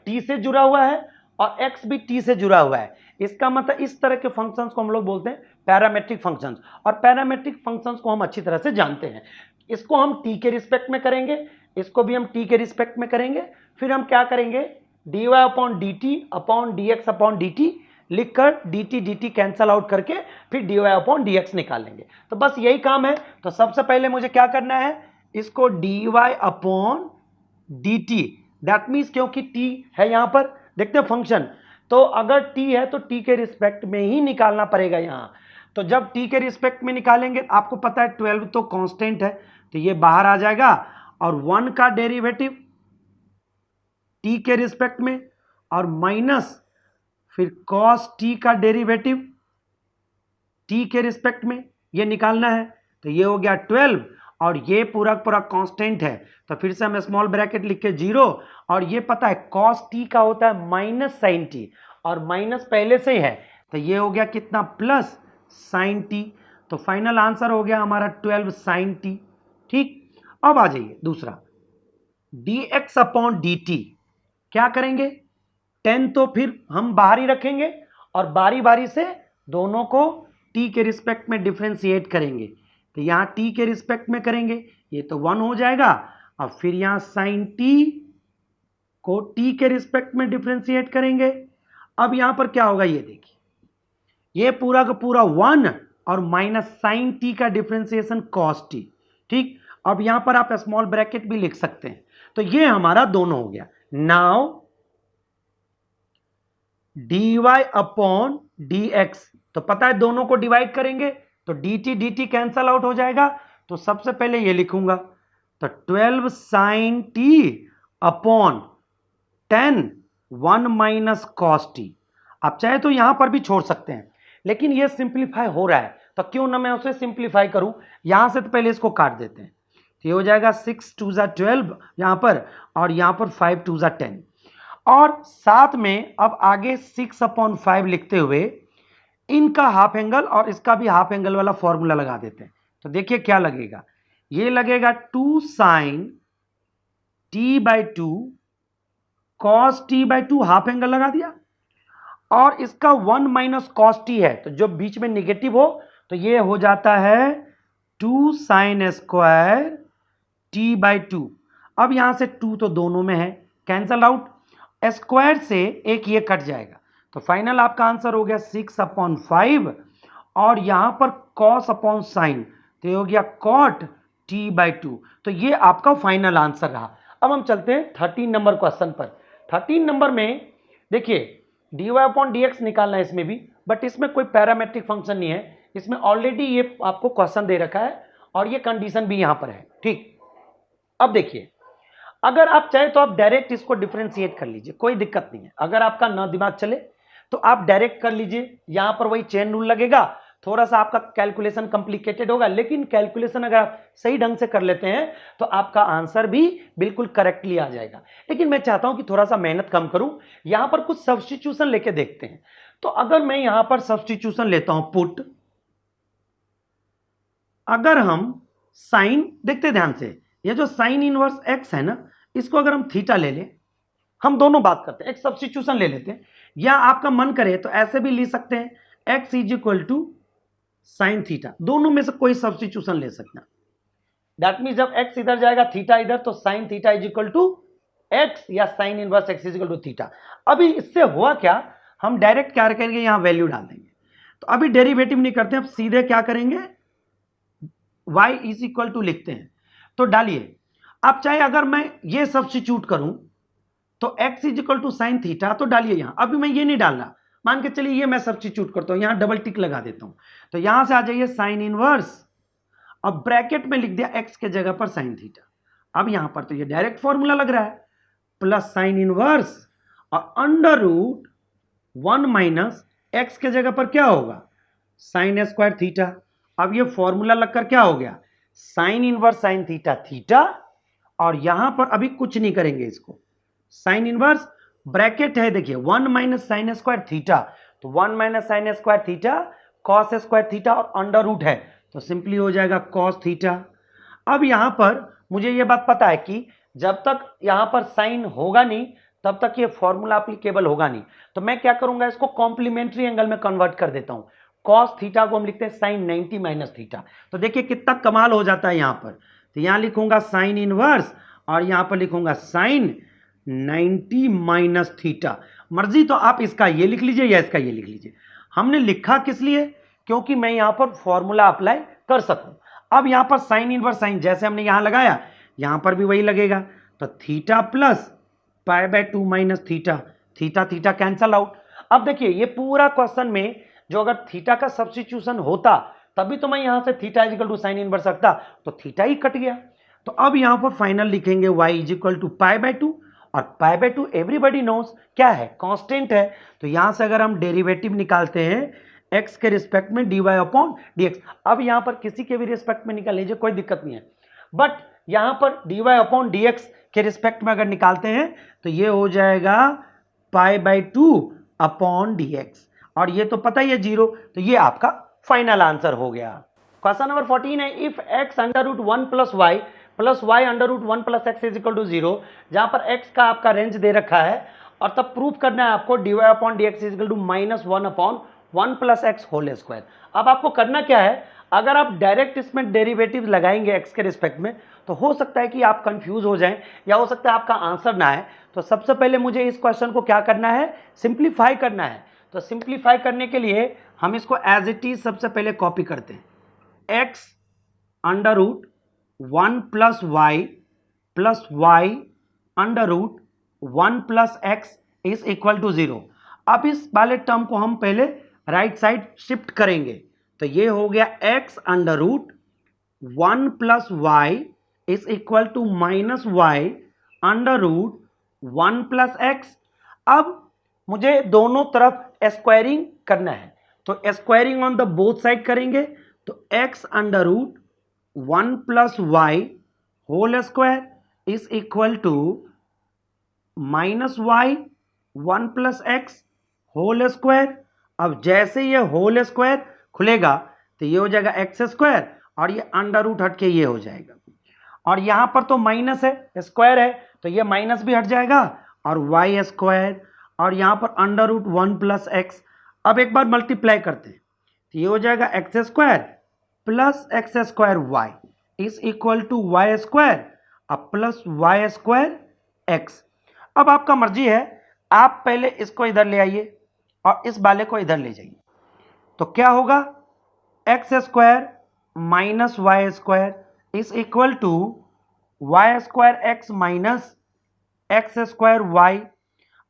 t से जुड़ा हुआ है और x भी t से जुड़ा हुआ है, इसका मतलब इस तरह के फंक्शंस को हम लोग बोलते हैं पैरामेट्रिक फंक्शंस, और पैरामेट्रिक फंक्शंस को हम अच्छी तरह से जानते हैं। इसको हम t के रिस्पेक्ट में करेंगे, इसको भी हम t के रिस्पेक्ट में करेंगे, फिर हम क्या करेंगे dy upon dt upon dx upon dt लिखकर dt कैंसल आउट करके फिर dy अपॉन dx निकालेंगे। तो बस यही काम है। तो सबसे पहले मुझे क्या करना है, इसको dy upon dt, that means क्योंकि t है यहां पर, देखते हैं फंक्शन, तो अगर t है तो t के रिस्पेक्ट में ही निकालना पड़ेगा यहां। तो जब t के रिस्पेक्ट में निकालेंगे, आपको पता है 12 तो कांस्टेंट है तो ये बाहर आ जाएगा, और 1 का डेरिवेटिव t के रिस्पेक्ट में, और माइनस फिर cos t का डेरिवेटिव t के रिस्पेक्ट में, ये निकालना है। तो ये हो गया 12, और ये पूरा पूरा कांस्टेंट है, तो फिर से हम स्मॉल ब्रैकेट लिख के 0, और ये पता है cos t का होता है माइनस साइन t, और माइनस पहले से ही है, तो ये हो गया कितना प्लस साइन t, तो फाइनल आंसर हो गया हमारा 12 साइन t। ठीक, अब आ जाइए दूसरा dx अपॉन dt, क्या करेंगे 10 तो फिर हम बाहर ही रखेंगे और बारी बारी से दोनों को t के रिस्पेक्ट में डिफरेंशिएट करेंगे। तो यहां t के रिस्पेक्ट में करेंगे, ये तो 1 हो जाएगा, और फिर यहां साइन t को t के रिस्पेक्ट में डिफरेंशिएट करेंगे। अब यहां पर क्या होगा ये देखिए, ये पूरा का पूरा 1 और माइनस साइन टी का डिफरेंशिएशन कॉस टी। ठीक, अब यहां पर आप स्मॉल ब्रैकेट भी लिख सकते हैं। तो ये हमारा दोनों हो गया। नाउ dy अपॉन dx, तो पता है दोनों को डिवाइड करेंगे तो dt कैंसल आउट हो जाएगा। तो सबसे पहले ये लिखूंगा, तो 12 sine t upon 10 1 minus cos t. आप चाहे तो यहां पर भी छोड़ सकते हैं, लेकिन ये सिंप्लीफाई हो रहा है तो क्यों ना मैं उसे सिंप्लीफाई करूं। यहां से तो पहले इसको काट देते हैं, तो ये हो जाएगा 6 2 12 यहां पर, और यहां पर 5 2 10, और साथ में अब आगे 6/5 लिखते हुए इनका हाफ एंगल और इसका भी हाफ एंगल वाला फॉर्मूला लगा देते हैं। तो देखिए क्या लगेगा, ये लगेगा 2 sine t by 2 cos t by 2, half angle लगा दिया, और इसका 1 माइनस कॉस टी है, तो जो बीच में निगेटिव हो तो ये हो जाता है 2 साइन स्क्वायर टी बाई 2। अब यहां से 2 तो दोनों में है, कैंसल आउट, स्क्वायर से एक ये कट जाएगा, तो फाइनल आपका आंसर हो गया 6/5, और यहां पर कॉस अपॉन साइन, तो ये हो गया कॉट टी बाई 2। तो ये आपका फाइनल आंसर रहा। अब हम चलते हैं 13 नंबर क्वेश्चन पर। 13 नंबर में देखिए dy अपॉन dx निकालना है इसमें भी, बट इसमें कोई पैरामेट्रिक फंक्शन नहीं है, इसमें ऑलरेडी ये आपको क्वेश्चन दे रखा है और ये कंडीशन भी यहां पर है। ठीक, अब देखिए अगर आप चाहे तो आप डायरेक्ट इसको डिफरेंशिएट कर लीजिए, कोई दिक्कत नहीं है। अगर आपका ना दिमाग चले तो आप डायरेक्ट कर लीजिए, यहां पर वही चेन रूल लगेगा, थोड़ा सा आपका कैलकुलेशन कॉम्प्लिकेटेड होगा, लेकिन कैलकुलेशन अगर आप सही ढंग से कर लेते हैं तो आपका आंसर भी बिल्कुल करेक्टली आ जाएगा। लेकिन मैं चाहता हूं कि थोड़ा सा मेहनत कम करूं, यहां पर कुछ सब्स्टिट्यूशन लेके देखते हैं। तो अगर मैं यहां पर सब्स्टिट्यूशन लेता हूं, पुट, अगर हम साइन देखते ध्यान से, ये जो साइन इनवर्स एक्स है ना, इसको अगर हम थीटा ले लें, हम दोनों बात करते हैं, एक सब्स्टिट्यूशन ले लेते हैं, या आपका मन करे तो ऐसे भी ले सकते हैं x is equal to sine theta, दोनों में से कोई सब्स्टिट्यूशन ले सकते हैं। दैट मीन जब एक्स इधर जाएगा थीटा इधर, तो sine theta is equal to x, या sine inverse x is equal to theta. अभी इससे हुआ क्या, हम डायरेक्ट क्या करेंगे, यहां वैल्यू डाल देंगे। तो अभी डेरिवेटिव नहीं करते, अब सीधे क्या करेंगे, y इज इक्वल टू लिखते हैं, तो डालिए। आप चाहे अगर मैं ये सब्स्टिट्यूट करूं तो x is equal to sine theta, तो डालिए यहां। अभी मैं ये नहीं डाल रहा, मान के चलिए ये मैं सब्स्टिट्यूट करता हूं, यहां डबल टिक लगा देता हूं, तो यहां से आ जाइए साइन इनवर्स, अब ब्रैकेट में लिख दिया x के जगह पर साइन थीटा। अब यहां पर तो ये डायरेक्ट फॉर्मूला लग रहा है, प्लस साइन इनवर्स और अंडर रूट 1 माइनस एक्स के जगह पर क्या होगा, साइन स्क्वायर थीटा। अब ये फॉर्मूला लगकर क्या हो गया, sine inverse sine theta theta, और यहां पर अभी कुछ नहीं करेंगे, इसको साइन इनवर्स ब्रैकेट है, देखिए 1 माइनस साइन स्क्वायर थीटा, तो 1 minus sine square theta cos square theta, और अंडर रूट है तो सिंपली हो जाएगा कॉस थीटा। अब यहां पर मुझे यह बात पता है कि जब तक यहां पर साइन होगा नहीं तब तक ये फॉर्मूला एप्लीकेबल होगा नहीं, तो मैं क्या करूंगा, इसको कॉम्प्लीमेंट्री एंगल में कन्वर्ट कर देता हूं। कॉस थीटा को हम लिखते हैं साइन 90 माइनस थीटा, तो देखिए कितना कमाल हो जाता है यहां पर। तो यहां लिखूंगा साइन इनवर्स और यहां पर लिखूंगा साइन 90 माइनस थीटा। मर्जी तो आप इसका ये लिख लीजिए या इसका ये लिख लीजिए, हमने लिखा किस लिए, क्योंकि मैं यहां पर फॉर्मूला अप्लाई कर सकूं। अब यहां पर साइन इनवर्स साइन जैसे हमने यहां लगाया, यहां पर भी वही लगेगा, तो theta plus pi by 2 minus theta, theta theta cancel out. अब देखिए ये पूरा क्वेश्चन में जो अगर थीटा का सब्स्टिट्यूशन होता तभी तो मैं यहां से theta is equal to sine inverse रखता, तो थीटा ही कट गया। तो अब यहां पर फाइनल लिखेंगे y is equal to pi by 2, और पाई बाय 2 एवरीबॉडी नोस क्या है, कांस्टेंट है। तो यहां से अगर हम डेरिवेटिव निकालते हैं x के रिस्पेक्ट में dy अपॉन dx, अब यहां पर किसी के भी रिस्पेक्ट में निकाल लीजिए, कोई दिक्कत नहीं है, बट यहां पर dy अपॉन dx के रिस्पेक्ट में अगर निकालते हैं तो ये हो जाएगा पाई बाय 2 अपॉन dx, और ये तो पता ही है 0, तो ये आपका फाइनल आंसर हो गया। क्वेश्चन नंबर 14 है, if x under root 1 plus y under root 1 plus x is equal to 0, जहां पर x का आपका रेंज दे रखा है, और तब प्रूफ करना है आपको dy upon dx is equal to minus 1 upon 1 plus x whole square. अब आपको करना क्या है, अगर आप डायरेक्ट इसमें डेरिवेटिव लगाएंगे x के रिस्पेक्ट में तो हो सकता है कि आप कंफ्यूज हो जाएं, या हो सकता है आपका आंसर ना आए। तो सबसे पहले मुझे इस क्वेश्चन को क्या करना है, सिंप्लीफाई करना है। तो सिंप्लीफाई करने के लिए हम इसको एज इट इज सबसे पहले कॉपी करते हैं। x under root 1 plus y under root 1 plus x is equal to 0। अब इस वाले टर्म को हम पहले राइट साइड शिफ्ट करेंगे, तो ये हो गया x under root 1 plus y is equal to minus y under root 1 plus x. अब मुझे दोनों तरफ स्क्वायरिंग करना है, तो squaring on the both side करेंगे, तो x under root 1 plus y whole square is equal to minus y 1 plus x whole square. अब जैसे ये होल स्क्वायर खुलेगा तो ये हो जाएगा एक्स स्क्वायर और ये अंडर रूट हट के ये हो जाएगा, और यहां पर तो माइनस है, स्क्वायर है, तो ये माइनस भी हट जाएगा और वाई स्क्वायर, और यहां पर अंडर रूट 1 प्लस एक्स। अब एक बार मल्टीप्लाई करते हैं, तो ये हो जाएगा x square plus x square y is equal to y square अब प्लस वाई स्क्वायर एक्स। अब आपका मर्जी है, आप पहले इसको इधर ले आइए और इस वाले को इधर ले जाइए, तो क्या होगा x square minus y square is equal to y square x minus x square y.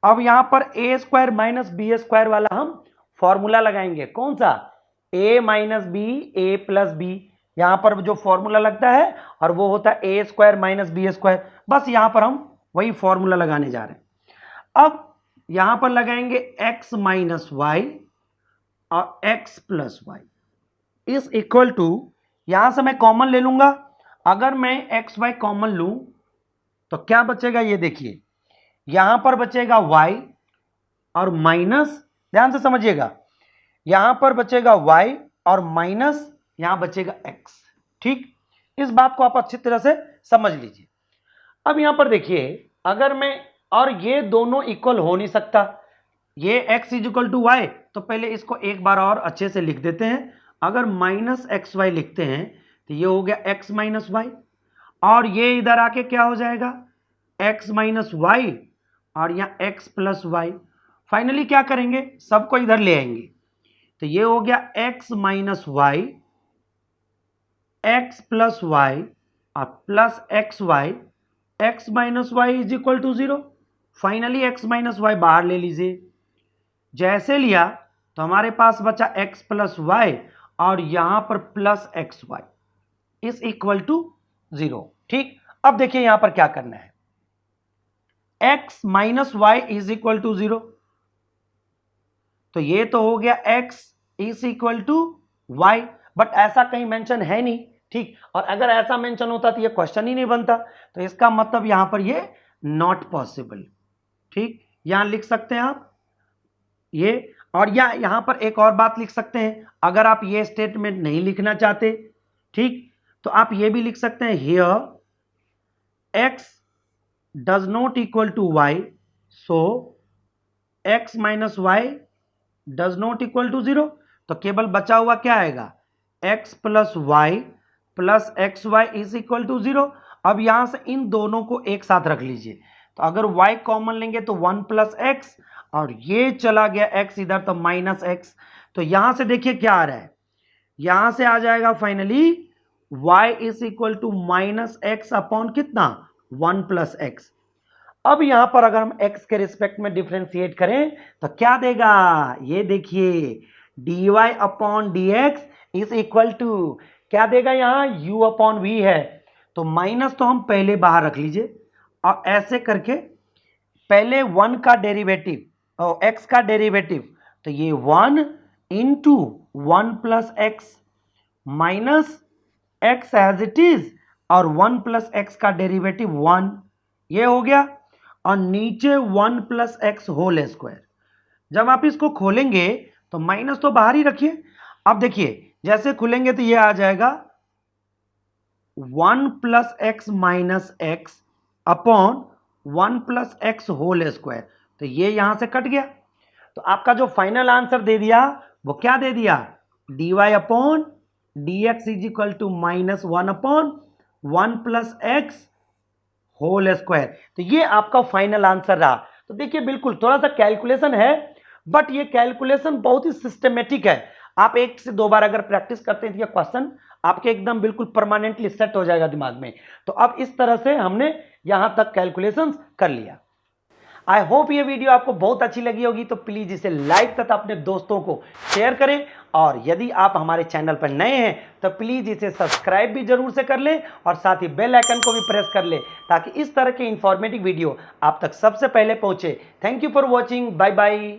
अब यहां पर a square minus b square वाला हम फॉर्मूला लगाएंगे, कौन सा, a minus b a plus b. यहां पर जो फॉर्मूला लगता है और वो होता है ए स्क्वायर माइनस बी स्क्वायर, बस यहां पर हम वही फॉर्मूला लगाने जा रहे हैं। अब यहां पर लगाएंगे x माइनस वाई और x plus y is equal to, यहां से मैं कॉमन ले लूंगा, अगर मैं एक्स वाई कॉमन लूं तो क्या बचेगा, ये देखिए यहां पर बचेगा y और माइनस, ध्यान से समझिएगा, यहां पर बचेगा y और माइनस यहां बचेगा x। ठीक, इस बात को आप अच्छी तरह से समझ लीजिए। अब यहां पर देखिए, अगर मैं, और ये दोनों इक्वल हो नहीं सकता, ये x is equal to y, तो पहले इसको एक बार और अच्छे से लिख देते हैं। अगर माइनस एक्स वाई लिखते हैं तो ये हो गया x माइनस वाई, और ये इधर आके क्या हो जाएगा x माइनस वाई और यहाँ x प्लस वाई। फाइनली क्या करेंगे, सबको इधर ले आएंगे, तो ये हो गया x minus y x plus y और plus x y, x minus y is equal to 0। Finally x minus y बाहर ले लीजिए, जैसे लिया तो हमारे पास बचा x प्लस वाई और यहां पर plus x y is equal to 0। ठीक, अब देखिए यहां पर क्या करना है, x minus y is equal to 0, तो ये तो हो गया x is equal to y, but ऐसा कहीं मेंशन है नहीं। ठीक, और अगर ऐसा मेंशन होता तो ये क्वेश्चन ही नहीं बनता, तो इसका मतलब यहां पर ये नॉट पॉसिबल। ठीक, यहां लिख सकते हैं आप ये, और या यहां पर एक और बात लिख सकते हैं, अगर आप ये स्टेटमेंट नहीं लिखना चाहते, ठीक, तो आप ये भी लिख सकते हैं, here x does not equal to y, so x minus y does not equal to 0। तो केवल बचा हुआ क्या आएगा, x plus y plus x y is equal to 0। अब यहां से इन दोनों को एक साथ रख लीजिए, तो अगर y कॉमन लेंगे तो 1 प्लस एक्स, और ये चला गया x इधर तो माइनस एक्स, तो यहां से देखिए क्या आ रहा है, यहां से आ जाएगा finally y is equal to minus x upon कितना 1 प्लस एक्स। अब यहां पर अगर हम x के रिस्पेक्ट में डिफरेंशिएट करें तो क्या देगा, ये देखिए dy upon dx is equal to क्या देगा, यहां u अपॉन v है, तो माइनस तो हम पहले बाहर रख लीजिए, और ऐसे करके पहले 1 का डेरिवेटिव और x का डेरिवेटिव, तो ये 1 into 1 plus x minus x as it is, और 1 प्लस एक्स का डेरिवेटिव 1, ये हो गया, और नीचे 1 प्लस एक्स होल स्क्वायर। जब आप इसको खोलेंगे तो माइनस तो बाहर ही रखिए, अब देखिए जैसे खुलेंगे तो ये आ जाएगा 1 plus x minus x upon 1 plus x whole square, तो ये यहां से कट गया, तो आपका जो फाइनल आंसर दे दिया वो क्या दे दिया, dy upon dx is equal to minus 1 upon 1 plus x whole square. तो ये आपका फाइनल आंसर रहा। तो देखिए बिल्कुल थोड़ा सा कैलकुलेशन है, बट ये कैलकुलेशन बहुत ही सिस्टमेटिक है। आप एक से दो बार अगर प्रैक्टिस करते हैं तो ये क्वेश्चन आपके एकदम बिल्कुल परमानेंटली सेट हो जाएगा दिमाग में। तो अब इस तरह से हमने यहां तक कैलकुलेशन कर लिया। आई होप ये वीडियो आपको बहुत अच्छी लगी होगी, तो प्लीज इसे लाइक तथा अपने दोस्तों को शेयर करें। और यदि आप हमारे चैनल पर नए हैं तो प्लीज इसे सब्सक्राइब भी जरूर से कर लें और साथ ही बेल आइकन को भी प्रेस कर लें, ताकि इस तरह के इंफॉर्मेटिव वीडियो आप तक सबसे पहले पहुंचे। Thank you for watching. Bye bye.